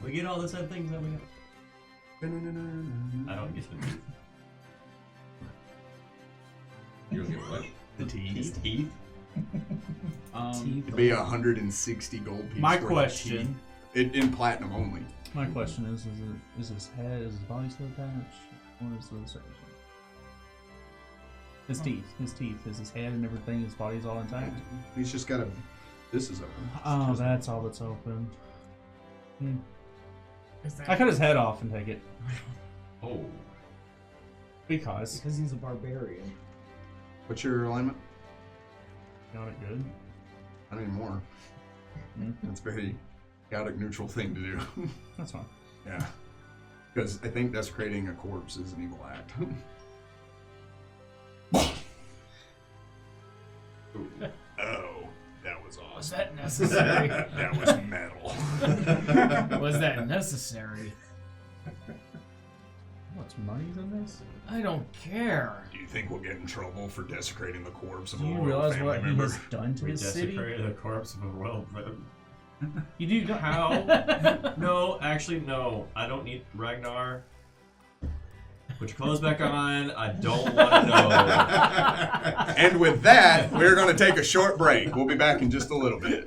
We get all the same things that we have. I don't get the teeth. You don't get what? The teeth? His teeth? It'd be 160 gold pieces. My question. In platinum only. My question is his head, is his body still attached? Or is the circumcision? His teeth, is his head and everything, his body's all intact? He's just got a. This is open. Oh, that's all that's open. Is that I cut his head off and take it. Oh. Because. Because he's a barbarian. What's your alignment? Got it good. Not anymore. That's a very chaotic neutral thing to do. That's fine. Yeah. Because I think desecrating a corpse is an evil act. Ooh. Oh, that was awesome. Was that necessary? That was metal. Was that necessary? What's money's in this? I don't care. Do you think we'll get in trouble for desecrating the corpse of Do a you royal realize family what he member? has done to We his city? desecrated the corpse of a royal friend. You do not. How? No, actually, no. I don't need Ragnar. Put your clothes back on. I don't want to know. And with that, we're going to take a short break. We'll be back in just a little bit.